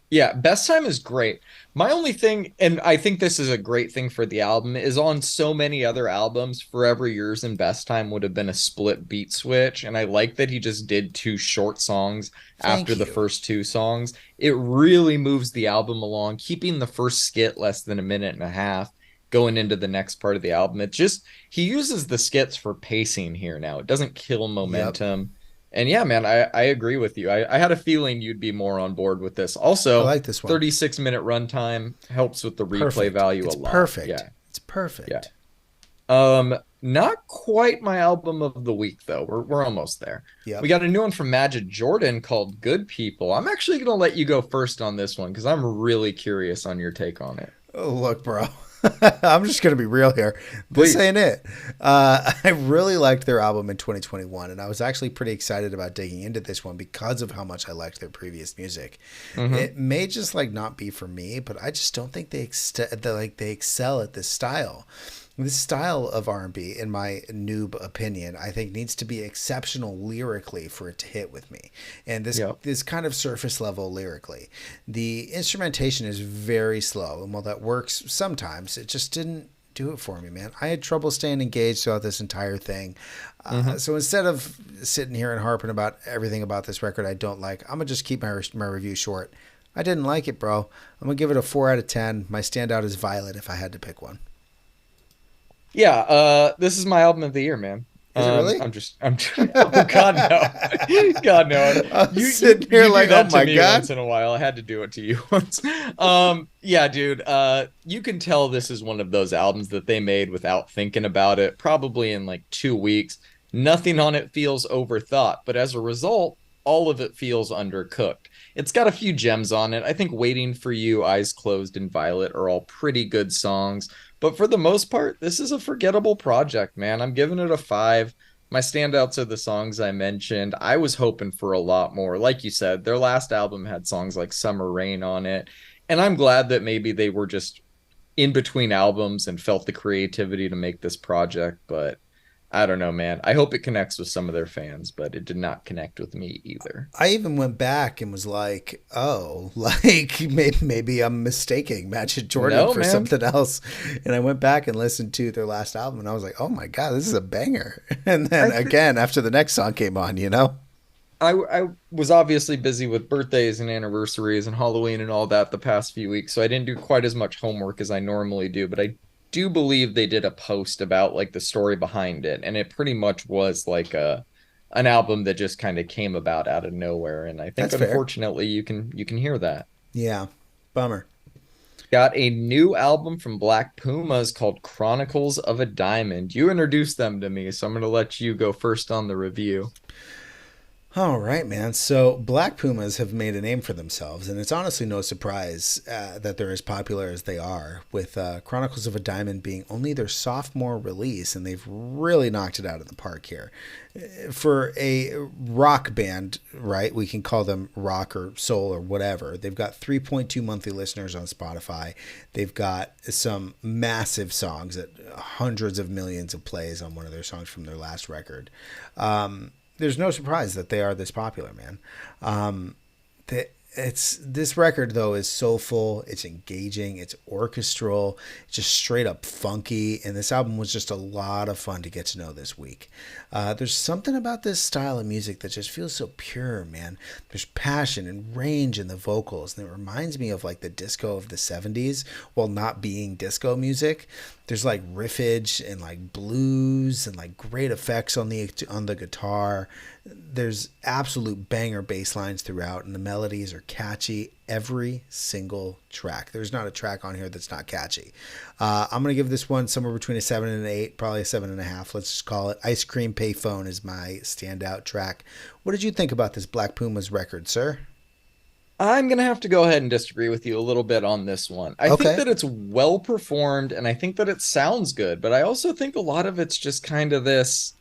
Yeah, Best Time is great. My only thing, and I think this is a great thing for the album, is on so many other albums, Forever Yours and Best Time would have been a split beat switch. And I like that he just did two short songs after the first two songs. It really moves the album along, keeping the first skit less than a minute and a half going into the next part of the album. It just, he uses the skits for pacing here now. It doesn't kill momentum. Yep. And yeah, man, I agree with you. I had a feeling you'd be more on board with this. Also, I like this one. 36-minute runtime helps with the replay value a lot. Perfect. Yeah. It's perfect. Yeah. Not quite my album of the week though. We're almost there. Yep. We got a new one from Majid Jordan called Good People. I'm actually going to let you go first on this one because I'm really curious on your take on it. Oh, look, bro. I'm just going to be real here. This ain't it. I really liked their album in 2021, and I was actually pretty excited about digging into this one because of how much I liked their previous music. Mm-hmm. It may just like not be for me, but I just don't think they excel at this style. This style of R&B, in my noob opinion, I think needs to be exceptional lyrically for it to hit with me. And this kind of surface level lyrically. The instrumentation is very slow, and while that works sometimes, it just didn't do it for me, man. I had trouble staying engaged throughout this entire thing. So instead of sitting here and harping about everything about this record I don't like, I'm going to just keep my review short. I didn't like it, bro. I'm going to give it a 4 out of 10. My standout is Violet if I had to pick one. Yeah, this is my album of the year, man. Is it really? Oh, God, no. God, no. You sitting here like, oh my God. Once in a while. I had to do it to you once. Yeah, dude, you can tell this is one of those albums that they made without thinking about it, probably in like 2 weeks. Nothing on it feels overthought, but as a result, all of it feels undercooked. It's got a few gems on it. I think Waiting for You, Eyes Closed, and Violet are all pretty good songs. But for the most part, this is a forgettable project, man. I'm giving it a 5. My standouts are the songs I mentioned. I was hoping for a lot more. Like you said, their last album had songs like Summer Rain on it. And I'm glad that maybe they were just in between albums and felt the creativity to make this project. But I don't know, man. I hope it connects with some of their fans, but it did not connect with me either. I even went back and was like, oh, like maybe I'm mistaking Majid Jordan for something else. And I went back and listened to their last album, and I was like, oh my God, this is a banger. And then again, after the next song came on, you know? I was obviously busy with birthdays and anniversaries and Halloween and all that the past few weeks, so I didn't do quite as much homework as I normally do, but I do believe they did a post about like the story behind it, and it pretty much was like an album that just kind of came about out of nowhere, and I think unfortunately you can hear that. Yeah, bummer. Got a new album from Black Pumas called Chronicles of a Diamond. You introduced them to me, so I'm going to let you go first on the review. All right, man. So Black Pumas have made a name for themselves, and it's honestly no surprise that they're as popular as they are, with Chronicles of a Diamond being only their sophomore release, and they've really knocked it out of the park here. For a rock band, right? We can call them rock or soul or whatever. They've got 3.2 monthly listeners on Spotify. They've got some massive songs at hundreds of millions of plays on one of their songs from their last record. There's no surprise that they are this popular, man. It's this record though is soulful, it's engaging, it's orchestral, it's just straight up funky, and this album was just a lot of fun to get to know this week. There's something about this style of music that just feels so pure, man. There's passion and range in the vocals, and it reminds me of like the disco of the 70s while not being disco music. There's like riffage and like blues and like great effects on the guitar. There's absolute banger bass lines throughout, and the melodies are catchy every single track. There's not a track on here that's not catchy. I'm going to give this one somewhere between a 7 and an 8, probably a 7.5. Let's just call it. Ice Cream Payphone is my standout track. What did you think about this Black Pumas record, sir? I'm going to have to go ahead and disagree with you a little bit on this one. I think Okay. that it's well performed and I think that it sounds good, but I also think a lot of it's just kind of this,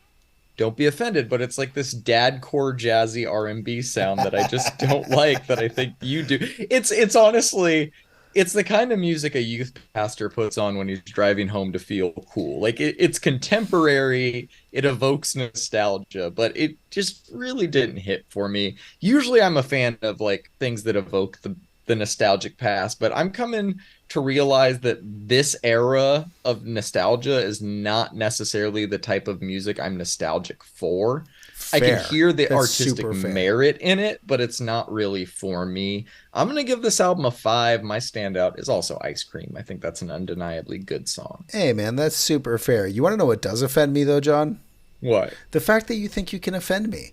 don't be offended, but it's like this dadcore jazzy R&B sound that I just don't like, that I think you do. It's honestly, it's the kind of music a youth pastor puts on when he's driving home to feel cool. Like it's contemporary, it evokes nostalgia, but it just really didn't hit for me. Usually I'm a fan of like things that evoke the nostalgic past, but I'm coming to realize that this era of nostalgia is not necessarily the type of music I'm nostalgic for. I can Fair. hear the That's artistic super fair. merit in it, but it's not really for me. I'm going to give this album a 5. My standout is also Ice Cream. I think that's an undeniably good song. Hey, man, that's super fair. You want to know what does offend me, though, John? What? The fact that you think you can offend me.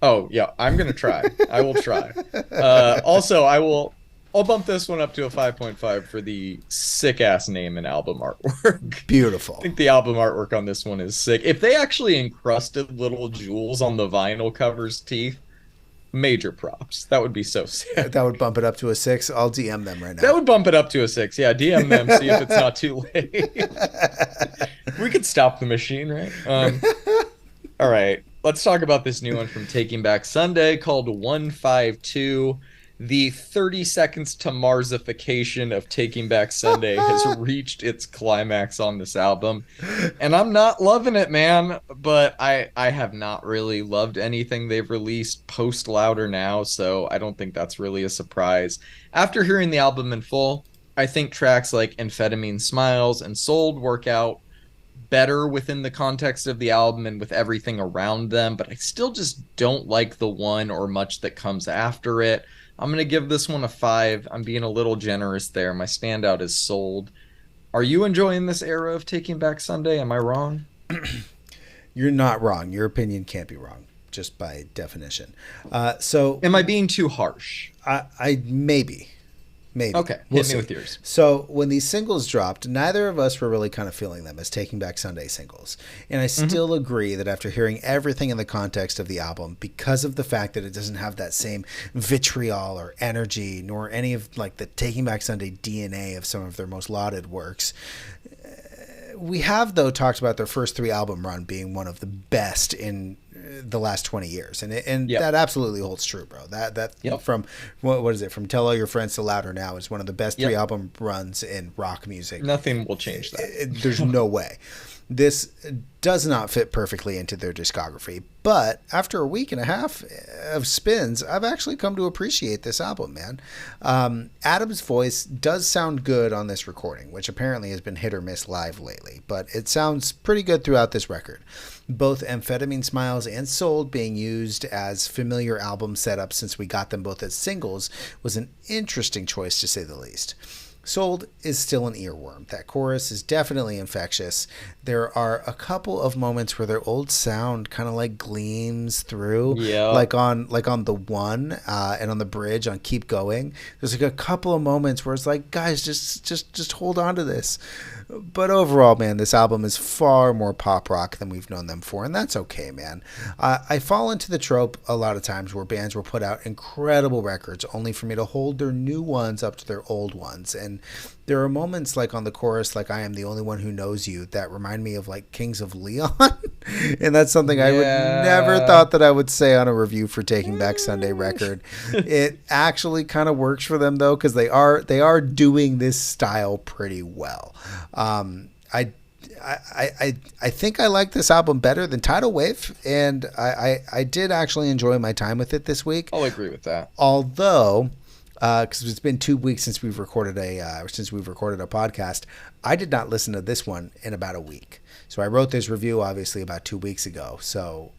Oh, yeah, I'm going to try. I will try. Also, I'll bump this one up to a 5.5 for the sick ass name and album artwork. I Beautiful. think the album artwork on this one is sick. If they actually encrusted little jewels on the vinyl cover's teeth, major props. That would be so sick. That would bump it up to a 6. I'll DM them right That now. would bump it up to a 6. Yeah, DM them, see if it's not too late. We could stop the machine, right? All right. Let's talk about this new one from Taking Back Sunday called 152. The 30 seconds to Marsification of Taking Back Sunday has reached its climax on this album. And I'm not loving it, man, but I have not really loved anything they've released post Louder Now, so I don't think that's really a surprise. After hearing the album in full, I think tracks like Amphetamine Smiles and Sold work out better within the context of the album and with everything around them, but I still just don't like the one or much that comes after it. I'm going to give this one a 5. I'm being a little generous there. My standout is Sold. Are you enjoying this era of Taking Back Sunday? Am I wrong? You're not wrong. Your opinion can't be wrong, just by definition. So Am I being too harsh? I maybe. Maybe. Okay, We'll hit me see. with yours. So when these singles dropped, neither of us were really kind of feeling them as Taking Back Sunday singles. And I still agree that after hearing everything in the context of the album, because of the fact that it doesn't have that same vitriol or energy, nor any of like the Taking Back Sunday DNA of some of their most lauded works, we have though talked about their first 3 album run being one of the best in the last 20 years, and Yep. that absolutely holds true, bro. That Yep. from what is it, from Tell All Your Friends to Louder Now, is one of the best 3 Yep. album runs in rock music. Nothing will change that. There's no way. This does not fit perfectly into their discography, but after a week and a half of spins, I've actually come to appreciate this album, man. Adam's voice does sound good on this recording, which apparently has been hit or miss live lately, but it sounds pretty good throughout this record. Both Amphetamine Smiles and Sold being used as familiar album setups since we got them both as singles was an interesting choice to say the least. Sold is still an earworm. That chorus is definitely infectious. There are a couple of moments where their old sound kind of like gleams through, Yeah. like on the one and on the bridge on Keep Going. There's like a couple of moments where it's like, guys, just hold on to this. But overall, man, this album is far more pop rock than we've known them for, and that's okay, man. I fall into the trope a lot of times where bands will put out incredible records only for me to hold their new ones up to their old ones. And there are moments like on the chorus, like I Am the Only One Who Knows You, that remind me of like Kings of Leon. And that's something I would never Yeah. thought that I would say on a review for Taking Back Sunday record. It actually kind of works for them though, because they are doing this style pretty well. I think I like this album better than Tidal Wave, and I did actually enjoy my time with it this week. I'll agree with that. Although, because it's been 2 weeks since we've recorded a podcast, I did not listen to this one in about a week. So I wrote this review obviously about 2 weeks ago. So,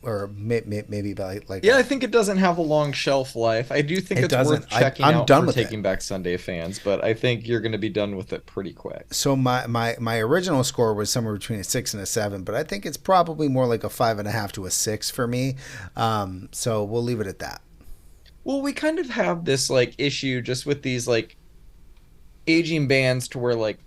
or maybe about like Yeah, I think it doesn't have a long shelf life. I do think it it's doesn't. worth checking I'm out done for with Taking it. Back Sunday fans, but I think you're going to be done with it pretty quick. So my original score was somewhere between a 6 and a 7, but I think it's probably more like a 5.5 to a 6 for me. So we'll leave it at that. Well, we kind of have this like issue just with these like aging bands to where like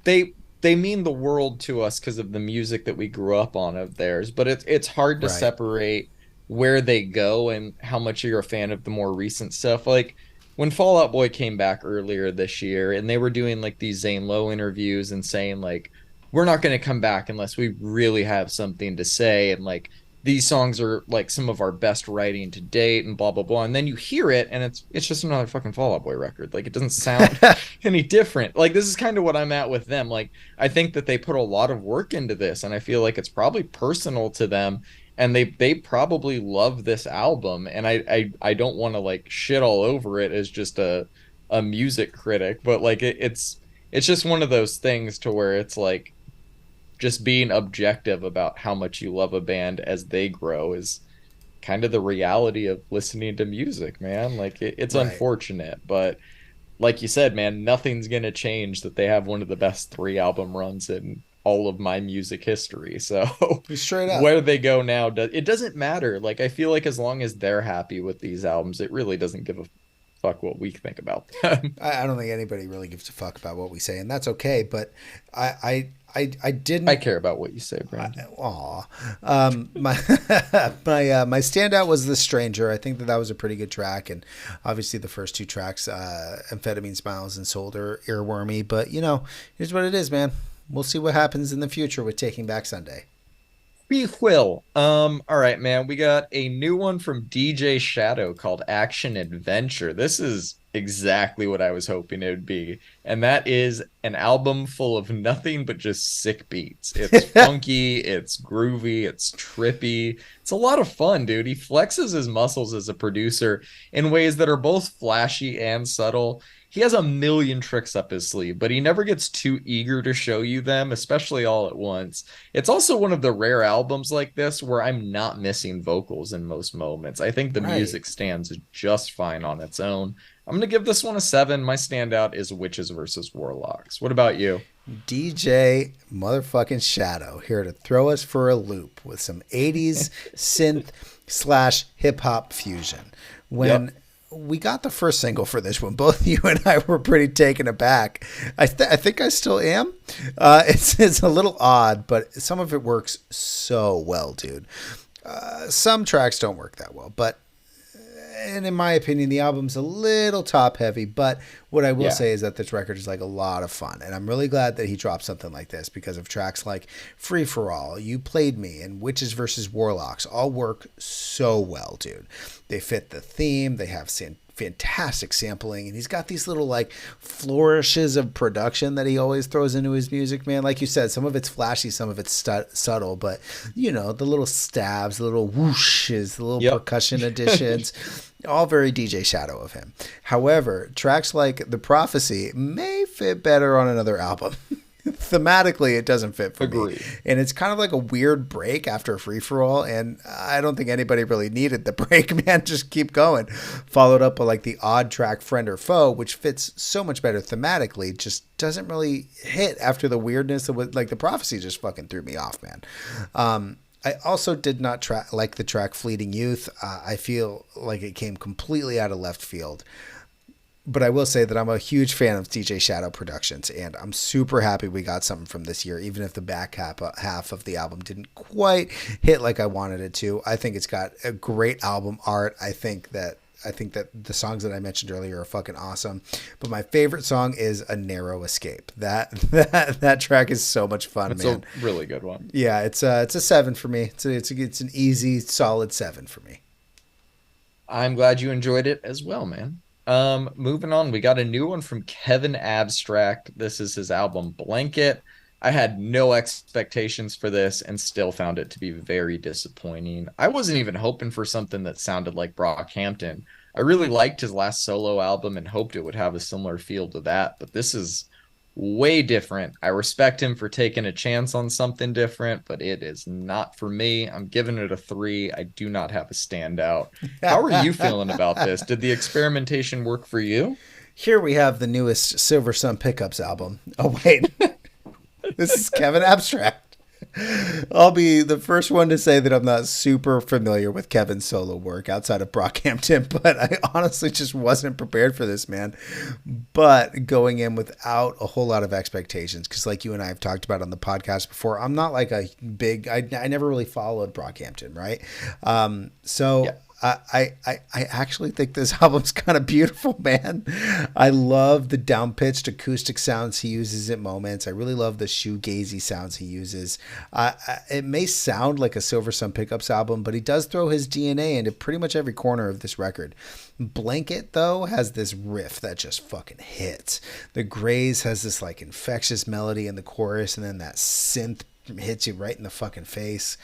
they they mean the world to us because of the music that we grew up on of theirs, but it's hard to Right. separate where they go and how much you're a fan of the more recent stuff. Like when Fall Out Boy came back earlier this year and they were doing like these Zane Lowe interviews and saying like we're not going to come back unless we really have something to say, and like these songs are like some of our best writing to date and blah blah blah, and then you hear it and it's just another fucking Fall Out Boy record. Like it doesn't sound any different. Like this is kind of what I'm at with them. Like I think that they put a lot of work into this and I feel like it's probably personal to them, and they probably love this album, and I don't want to like shit all over it as just a music critic, but like it's just one of those things to where it's like just being objective about how much you love a band as they grow is kind of the reality of listening to music, man. Like it's Right. unfortunate, but like you said, man, nothing's gonna change that they have one of the best 3 album runs in all of my music history. So Straight up. where they go now, it doesn't matter. Like I feel like as long as they're happy with these albums, it really doesn't give a fuck what we think about them. I don't think anybody really gives a fuck about what we say, and that's okay. But I I didn't. care about what you say, Brandon. Aw, my my standout was The Stranger. I think that was a pretty good track, and obviously the first 2 tracks, Amphetamine Smiles and Sold, are earwormy. But here's what it is, man. We'll see what happens in the future with Taking Back Sunday. We will. All right, man. We got a new one from DJ Shadow called Action Adventure. This is exactly what I was hoping it would be. And that is an album full of nothing but just sick beats. It's funky, it's groovy, it's trippy. It's a lot of fun, dude. He flexes his muscles as a producer in ways that are both flashy and subtle. He has a million tricks up his sleeve, but he never gets too eager to show you them, especially all at once. It's also one of the rare albums like this where I'm not missing vocals in most moments. I think the Right. music stands just fine on its own. I'm going to give this one a 7. My standout is Witches versus Warlocks. What about you? DJ motherfucking Shadow here to throw us for a loop with some 80s synth slash hip hop fusion. When Yep. we got the first single for this one, both you and I were pretty taken aback. I think I still am. It's a little odd, but some of it works so well, dude. Some tracks don't work that well, but and in my opinion, the album's a little top heavy, but what I will Yeah. say is that this record is like a lot of fun. And I'm really glad that he dropped something like this because of tracks like Free for All, You Played Me, and Witches versus Warlocks all work so well, dude. They fit the theme, they have fantastic sampling, and he's got these little like flourishes of production that he always throws into his music, man. Like you said, some of it's flashy, some of it's subtle, but the little stabs, the little whooshes, the little Yep. percussion additions, all very DJ Shadow of him. However, tracks like The Prophecy may fit better on another album. thematically it doesn't fit for me, Agree. and it's kind of like a weird break after a free-for-all, and I don't think anybody really needed the break, man. Just keep going. Followed up with like the odd track Friend or Foe, which fits so much better thematically, just doesn't really hit after the weirdness of what, like, the prophecy just fucking threw me off, man. I also did not like the track Fleeting Youth. I feel like it came completely out of left field. But I will say that I'm a huge fan of DJ Shadow Productions, and I'm super happy we got something from this year, even if the back half of the album didn't quite hit like I wanted it to. I think it's got a great album art. I think that the songs that I mentioned earlier are fucking awesome. But my favorite song is A Narrow Escape. That track is so much fun, It's man. a really good one. Yeah, it's a 7 for me. It's an easy, solid 7 for me. I'm glad you enjoyed it as well, man. Moving on, we got a new one from Kevin Abstract. This is his album Blanket. I had no expectations for this and still found it to be very disappointing. I wasn't even hoping for something that sounded like Brockhampton. I really liked his last solo album and hoped it would have a similar feel to that, but this is way different. I respect him for taking a chance on something different, but it is not for me. I'm giving it a 3. I do not have a standout. How are you feeling about this? Did the experimentation work for you? Here we have the newest Silver Sun Pickups album. Oh, wait. This is Kevin Abstract. I'll be the first one to say that I'm not super familiar with Kevin's solo work outside of Brockhampton, but I honestly just wasn't prepared for this, man. But going in without a whole lot of expectations, because like you and I have talked about on the podcast before, I'm not like a big, I never really followed Brockhampton, right? So Yeah. I actually think this album's kind of beautiful, man. I love the down-pitched acoustic sounds he uses at moments. I really love the shoegazy sounds he uses. It may sound like a Silver Sun Pickups album, but he does throw his DNA into pretty much every corner of this record. Blanket, though, has this riff that just fucking hits. The Grays has this like infectious melody in the chorus, and then that synth hits you right in the fucking face.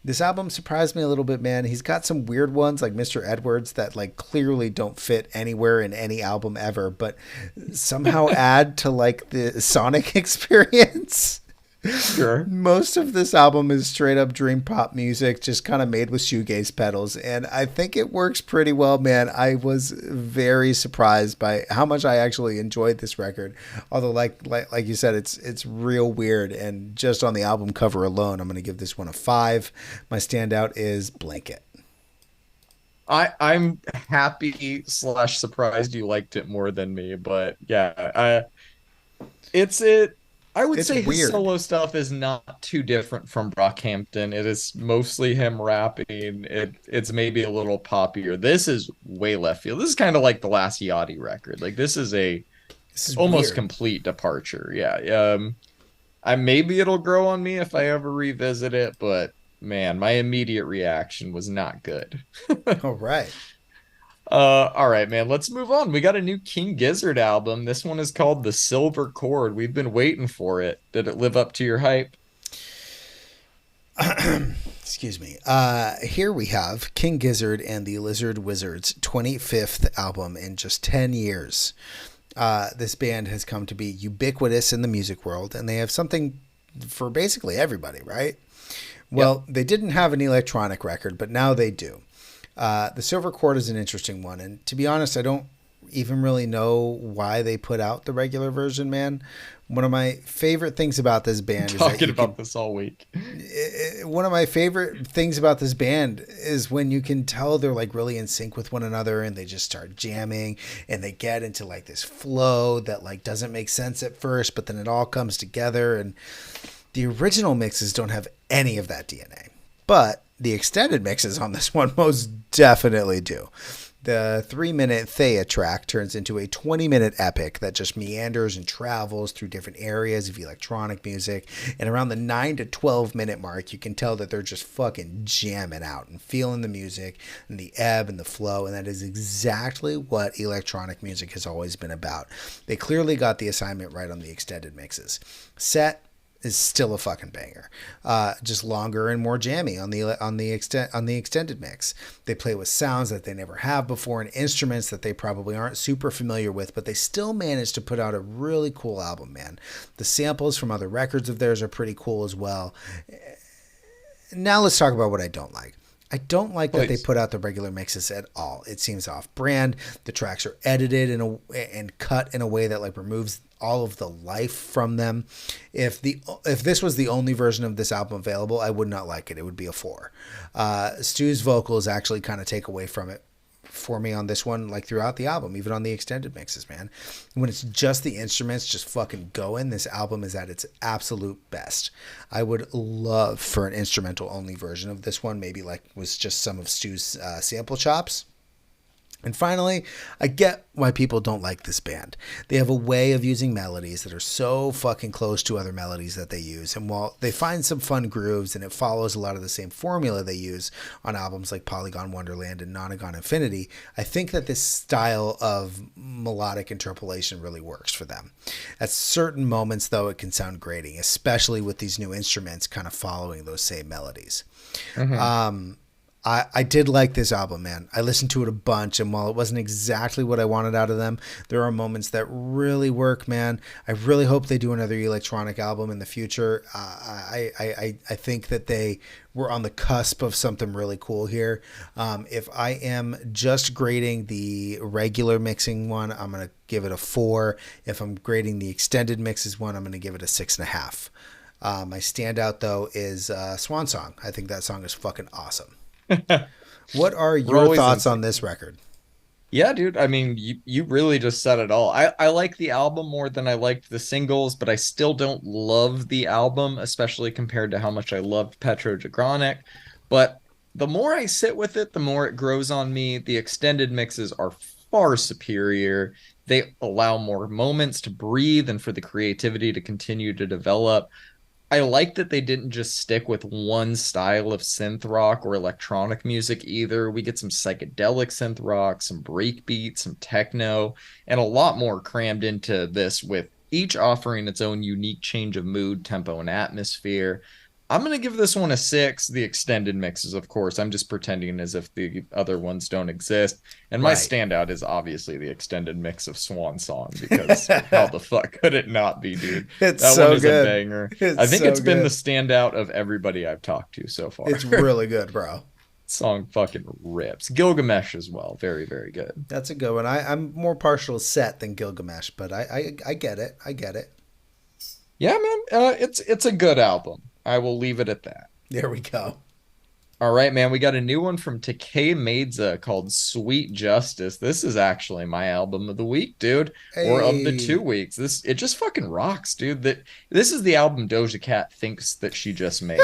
This album surprised me a little bit, man. He's got some weird ones like Mr. Edwards that like clearly don't fit anywhere in any album ever, but somehow add to like the sonic experience. Sure. Most of this album is straight up dream pop music, just kind of made with shoegaze pedals, and I think it works pretty well, man. I was very surprised by how much I actually enjoyed this record. Although, like you said, it's real weird, and just on the album cover alone, I'm going to give this one a 5. My standout is Blanket. I'm happy / surprised you liked it more than me, but yeah, it's it. I would It's say his weird. solo stuff is not too different from Brockhampton. It is mostly him rapping. It's maybe a little poppier. This is way left field. This is kind of like the last Yachty record. Like this is a This is almost weird. complete departure. Yeah. I maybe it'll grow on me if I ever revisit it, but man, my immediate reaction was not good. All right. All right, man, let's move on. We got a new King Gizzard album. This one is called The Silver Chord. We've been waiting for it. Did it live up to your hype? Excuse me. Here we have King Gizzard and the Lizard Wizard's 25th album in just 10 years. This band has come to be ubiquitous in the music world, and they have something for basically everybody, right? Well, They didn't have an electronic record, but now they do. The Silver Chord is an interesting one, and to be honest, I don't even really know why they put out the regular version, man. One of my favorite things about this band is that Talking about this all week. one of my favorite things about this band is when you can tell they're like really in sync with one another, and they just start jamming and they get into like this flow that like doesn't make sense at first, but then it all comes together. And the original mixes don't have any of that DNA, but the extended mixes on this one most definitely do. The 3-minute Thea track turns into a 20-minute epic that just meanders and travels through different areas of electronic music. And around the 9 to 12-minute mark, you can tell that they're just fucking jamming out and feeling the music and the ebb and the flow. And that is exactly what electronic music has always been about. They clearly got the assignment right on the extended mixes. Set is still a fucking banger. Just longer and more jammy on the extended mix. They play with sounds that they never have before and instruments that they probably aren't super familiar with, but they still manage to put out a really cool album, man. The samples from other records of theirs are pretty cool as well. Now let's talk about what I don't like. I don't like that they put out the regular mixes at all. It seems off brand. The tracks are edited and cut in a way that like removes all of the life from them. If this was the only version of this album available, I would not like it. It would be a 4. Stu's vocals actually kind of take away from it for me on this one, like throughout the album, even on the extended mixes, man. When it's just the instruments just fucking going, this album is at its absolute best. I would love for an instrumental only version of this one, maybe like was just some of Stu's sample chops. And finally, I get why people don't like this band. They have a way of using melodies that are so fucking close to other melodies that they use. And while they find some fun grooves and it follows a lot of the same formula they use on albums like Polygon Wonderland and Nonagon Infinity, I think that this style of melodic interpolation really works for them. At certain moments, though, it can sound grating, especially with these new instruments kind of following those same melodies. Mm-hmm. I did like this album, man. I listened to it a bunch, and while it wasn't exactly what I wanted out of them, there are moments that really work, man. I really hope they do another electronic album in the future. I think that they were on the cusp of something really cool here. If I am just grading the regular mixing one, I'm going to give it a 4. If I'm grading the extended mixes one, I'm going to give it a 6.5. My standout, though, is Swan Song. I think that song is fucking awesome. What are your thoughts on this record? Yeah, dude. I mean, you really just said it all. I like the album more than I liked the singles, but I still don't love the album, especially compared to how much I loved Petro Jagronic. But the more I sit with it, the more it grows on me. The extended mixes are far superior. They allow more moments to breathe and for the creativity to continue to develop. I like that they didn't just stick with one style of synth rock or electronic music either. We get some psychedelic synth rock, some breakbeat, some techno, and a lot more crammed into this, with each offering its own unique change of mood, tempo, and atmosphere. I'm going to give this one a 6. The extended mixes, of course. I'm just pretending as if the other ones don't exist. And my standout is obviously the extended mix of Swan Song, because how the fuck could it not be, dude? It's that so one is good. A banger. I think it's been the standout of everybody I've talked to so far. It's really good, bro. Song fucking rips. Gilgamesh as well. Very, very good. That's a good one. I'm more partial to Set than Gilgamesh, but I get it. I get it. Yeah, man. It's a good album. I will leave it at that. There we go. All right, man. We got a new one from Tkay Maidza called Sweet Justice. This is actually my album of the week, dude. Hey. Or of the 2 weeks. It just fucking rocks, dude. This is the album Doja Cat thinks that she just made.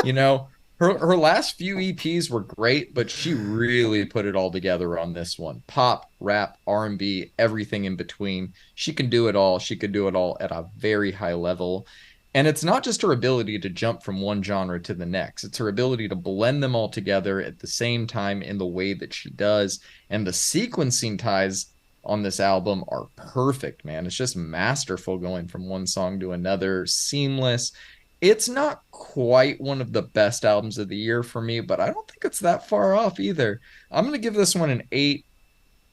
You know, her last few EPs were great, but she really put it all together on this one. Pop, rap, R&B, everything in between. She can do it all. She could do it all at a very high level. And it's not just her ability to jump from one genre to the next. It's her ability to blend them all together at the same time in the way that she does. And the sequencing ties on this album are perfect, man. It's just masterful, going from one song to another, seamless. It's not quite one of the best albums of the year for me, but I don't think it's that far off either. I'm going to give this one an 8.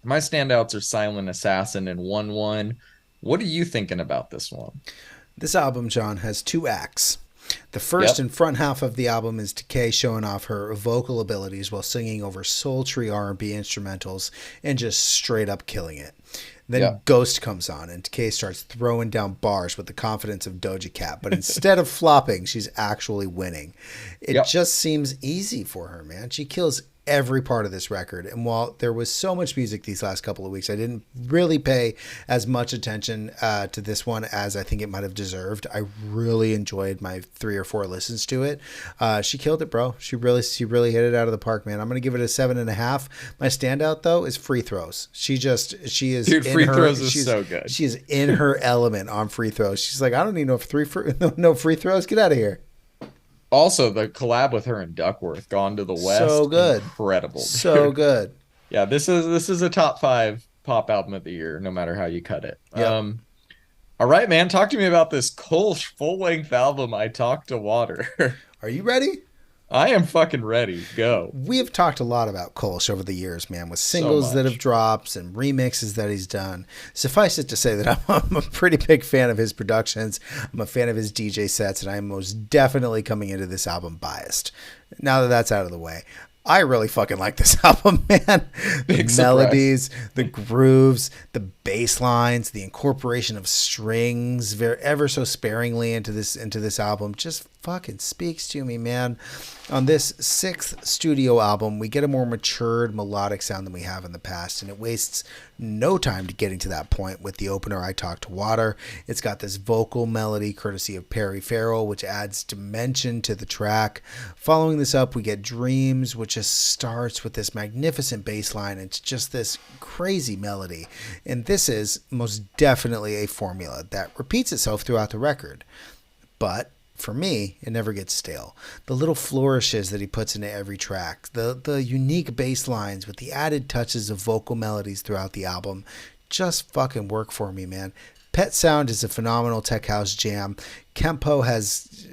My standouts are Silent Assassin and 1-1. What are you thinking about this one? This album, John, has 2 acts. The first and front half of the album is Tkay showing off her vocal abilities while singing over sultry R&B instrumentals and just straight up killing it. Then Ghost comes on and Tkay starts throwing down bars with the confidence of Doja Cat, but instead of flopping, she's actually winning. It just seems easy for her, man. She kills every part of this record. And while there was so much music these last couple of weeks, I didn't really pay as much attention to this one as I think it might have deserved. I really enjoyed my 3 or 4 listens to it. She killed it, bro. She really hit it out of the park, man. I'm going to give it a 7.5. My standout, though, is Free Throws. She is Dude, Free Throws is so good. She is in her element on Free Throws. She's like, I don't need no free throws. Get out of here. Also, the collab with her and Duckworth, Gone to the West, so good, incredible, so good. Yeah, this is a top 5 pop album of the year, no matter how you cut it. Yep. All All right, man. Talk to me about this Kölsch full-length album, I Talk to Water. Are you ready? I am fucking ready. Go. We have talked a lot about Kölsch over the years, man, with So singles that have much. dropped and remixes that he's done. Suffice it to say that I'm a pretty big fan of his productions. I'm a fan of his DJ sets, and I'm most definitely coming into this album biased. Now that that's out of the way, I really fucking like this album, man. The Big surprise. melodies, the grooves, the bass lines, the incorporation of strings, very ever so sparingly into this album, just fucking speaks to me, man. On this sixth studio album, we get a more matured melodic sound than we have in the past, and it wastes no time to getting to that point with the opener, I Talk to Water. It's got this vocal melody courtesy of Perry Farrell, which adds dimension to the track. Following this up, we get Dreams, which just starts with this magnificent bass line. It's just this crazy melody. And this is most definitely a formula that repeats itself throughout the record. But for me, it never gets stale. The little flourishes that he puts into every track, the unique bass lines with the added touches of vocal melodies throughout the album just fucking work for me, man. Pet Sound is a phenomenal tech house jam. Kempo has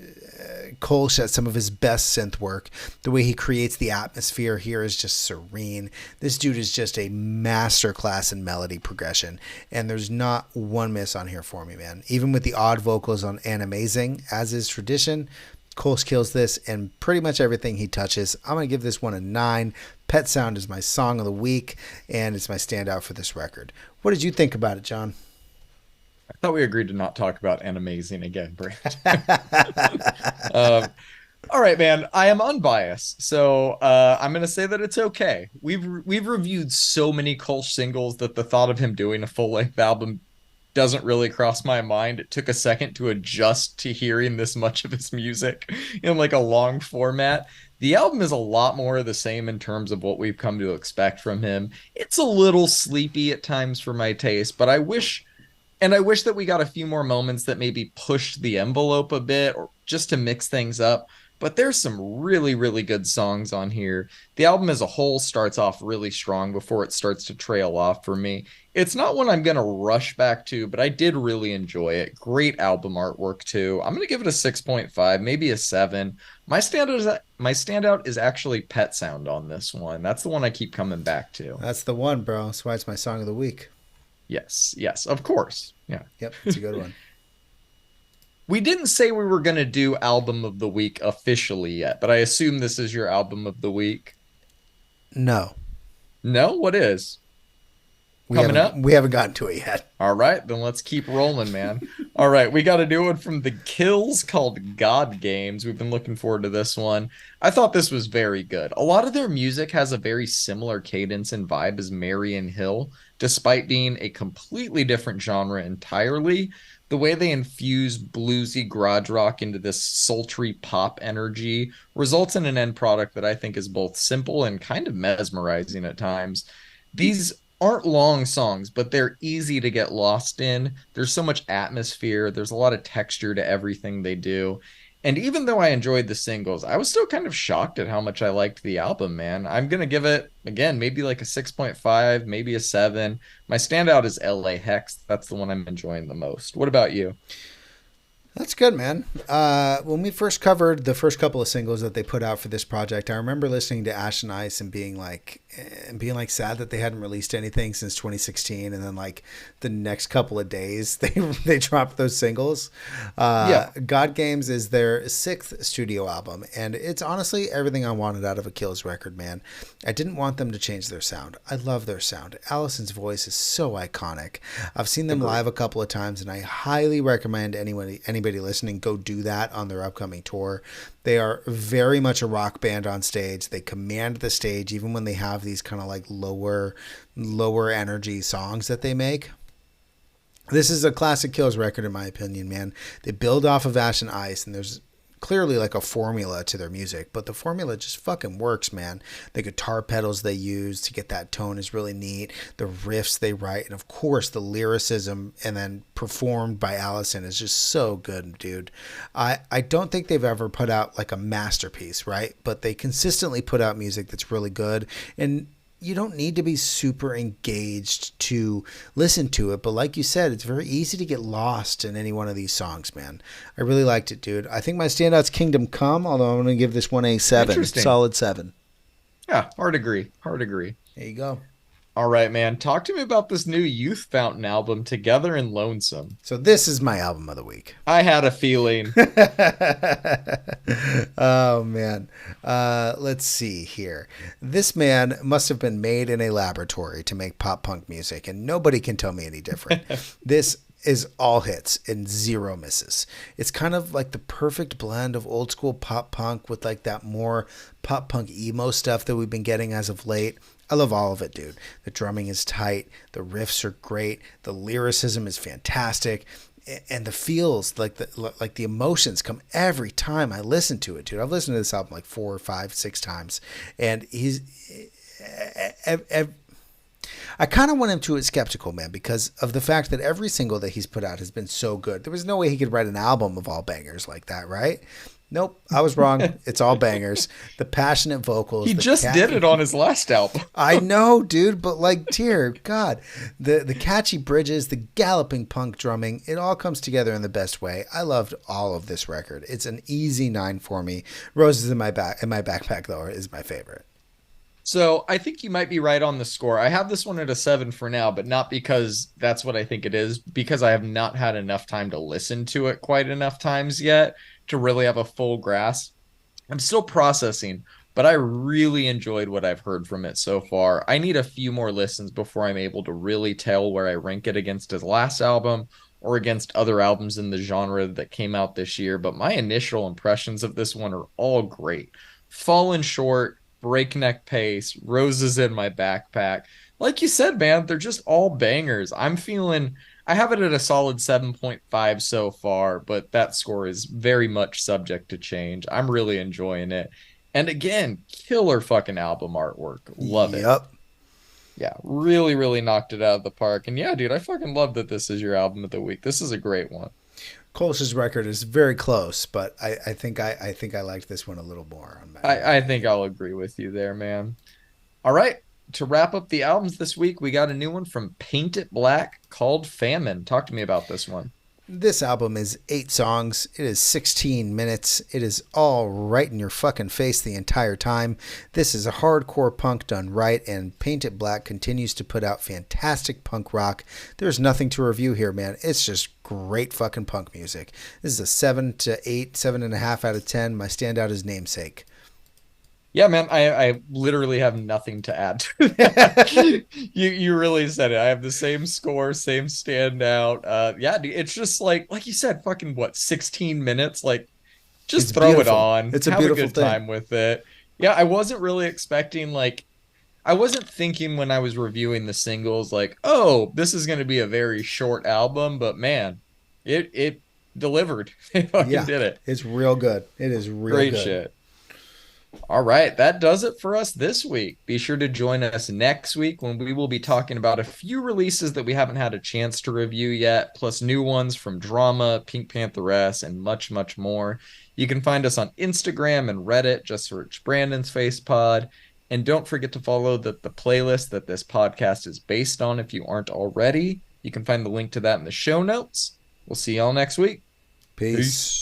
Kölsch at some of his best synth work. The way he creates the atmosphere here is just serene. This dude is just a masterclass in melody progression, and there's not one miss on here for me, man. Even with the odd vocals on "And Amazing," as is tradition, Kölsch kills this and pretty much everything he touches. I'm going to give this one a 9. Pet Sound is my song of the week, and it's my standout for this record. What did you think about it, John? I thought we agreed to not talk about Animazing again, Brent. um, all right, man. I am unbiased, so I'm gonna say that it's okay. We've reviewed so many Kölsch singles that the thought of him doing a full-length album doesn't really cross my mind. It took a second to adjust to hearing this much of his music in like a long format. The album is a lot more of the same in terms of what we've come to expect from him. It's a little sleepy at times for my taste, but I wish that we got a few more moments that maybe pushed the envelope a bit or just to mix things up. But there's some really, really good songs on here. The album as a whole starts off really strong before it starts to trail off for me. It's not one I'm going to rush back to, but I did really enjoy it. Great album artwork, too. I'm going to give it a 6.5, maybe a 7. My standout is actually Pet Sound on this one. That's the one I keep coming back to. That's the one, bro. That's why it's my song of the week. Yes, yes, of course. Yeah. Yep, it's a good one. We didn't say we were going to do album of the week officially yet, but I assume this is your album of the week. No, No, what is? we Coming up? haven't we haven't gotten to it yet. All right, then let's keep rolling, man. All right, we got a new one from The Kills called God Games. We've been looking forward to this one. I thought this was very good. A lot of their music has a very similar cadence and vibe as Marion Hill, despite being a completely different genre entirely. The way they infuse bluesy garage rock into this sultry pop energy results in an end product that I think is both simple and kind of mesmerizing at times. These aren't long songs, but they're easy to get lost in. There's so much atmosphere, there's a lot of texture to everything they do. And even though I enjoyed the singles, I was still kind of shocked at how much I liked the album, man. I'm going to give it, again, maybe like a 6.5, maybe a 7. My standout is LA Hex. That's the one I'm enjoying the most. What about you? That's good, man. When we first covered the first couple of singles that they put out for this project, I remember listening to Ash and Ice and being like sad that they hadn't released anything since 2016, and then like the next couple of days they dropped those singles. Yeah. God Games is their sixth studio album, and it's honestly everything I wanted out of a Kills record, man. I didn't want them to change their sound. I love their sound. Allison's voice is so iconic. I've seen them Agreed. live a couple of times, and I highly recommend anybody listening go do that on their upcoming tour. They are very much a rock band on stage. They command the stage even when they have these kind of like lower energy songs that they make. This is a classic Kills record in my opinion, man. They build off of Ash and Ice, and there's clearly like a formula to their music, but the formula just fucking works, man. The guitar pedals they use to get that tone is really neat. The riffs they write, and of course the lyricism and then performed by Allison is just so good, dude. I don't think they've ever put out like a masterpiece, right? But they consistently put out music that's really good. And you don't need to be super engaged to listen to it, but like you said, it's very easy to get lost in any one of these songs, man. I really liked it, dude. I think my standout's Kingdom Come, although I'm going to give this one a 7. Interesting. Solid 7. Yeah, hard agree. Hard agree. There you go. All right, man. Talk to me about this new Youth Fountain album, Together and Lonesome. So this is my album of the week. I had a feeling. Oh man, let's see here. This man must have been made in a laboratory to make pop punk music, and nobody can tell me any different. This is all hits and zero misses. It's kind of like the perfect blend of old school pop punk with like that more pop punk emo stuff that we've been getting as of late. I love all of it, dude. The drumming is tight. The riffs are great. The lyricism is fantastic. And the feels, like the emotions come every time I listen to it, dude. I've listened to this album like 4 or 5, 6 times. And I kind of went into it skeptical, man, because of the fact that every single that he's put out has been so good. There was no way he could write an album of all bangers like that, right? Nope, I was wrong. It's all bangers. The passionate vocals. He just did it on his last album. I know, dude, but like, dear God, the catchy bridges, the galloping punk drumming, it all comes together in the best way. I loved all of this record. It's an easy 9 for me. Roses in my backpack though is my favorite. So I think you might be right on the score. I have this one at a 7 for now, but not because that's what I think it is, because I have not had enough time to listen to it quite enough times yet to really have a full grasp. I'm still processing, but I really enjoyed what I've heard from it so far. I need a few more listens before I'm able to really tell where I rank it against his last album or against other albums in the genre that came out this year. But my initial impressions of this one are all great. Fallen Short, Breakneck Pace, Roses in My Backpack. Like you said, man, they're just all bangers. I have it at a solid 7.5 so far, but that score is very much subject to change. I'm really enjoying it. And again, killer fucking album artwork. Love it. Yep. Yeah, really, really knocked it out of the park. And yeah, dude, I fucking love that this is your album of the week. This is a great one. Kölsch's record is very close, but I think I liked this one a little more. I think I'll agree with you there, man. All right. To wrap up the albums this week, we got a new one from Paint It Black called Famine. Talk to me about this one. This album is 8 songs. It is 16 minutes. It is all right in your fucking face the entire time. This is a hardcore punk done right, and Paint It Black continues to put out fantastic punk rock. There's nothing to review here, man. It's just great fucking punk music. This is a 7 to 8, 7.5 out of 10. My standout is Namesake. Yeah, man, I literally have nothing to add to that. You really said it. I have the same score, same standout. Yeah, dude, it's just like you said, fucking what, 16 minutes? Like, just throw it on. It's a have beautiful a good thing. time with it. Yeah, I wasn't really expecting I wasn't thinking when I was reviewing the singles like, oh, this is going to be a very short album, but man, it delivered. It fucking did it. It's real good. It is real Great good. shit. All right, that does it for us this week. Be sure to join us next week when we will be talking about a few releases that we haven't had a chance to review yet, plus new ones from Drama, Pink Pantheress, and much, much more. You can find us on Instagram and Reddit. Just search Brandon's Face Pod. And don't forget to follow the playlist that this podcast is based on if you aren't already. You can find the link to that in the show notes. We'll see y'all next week. Peace.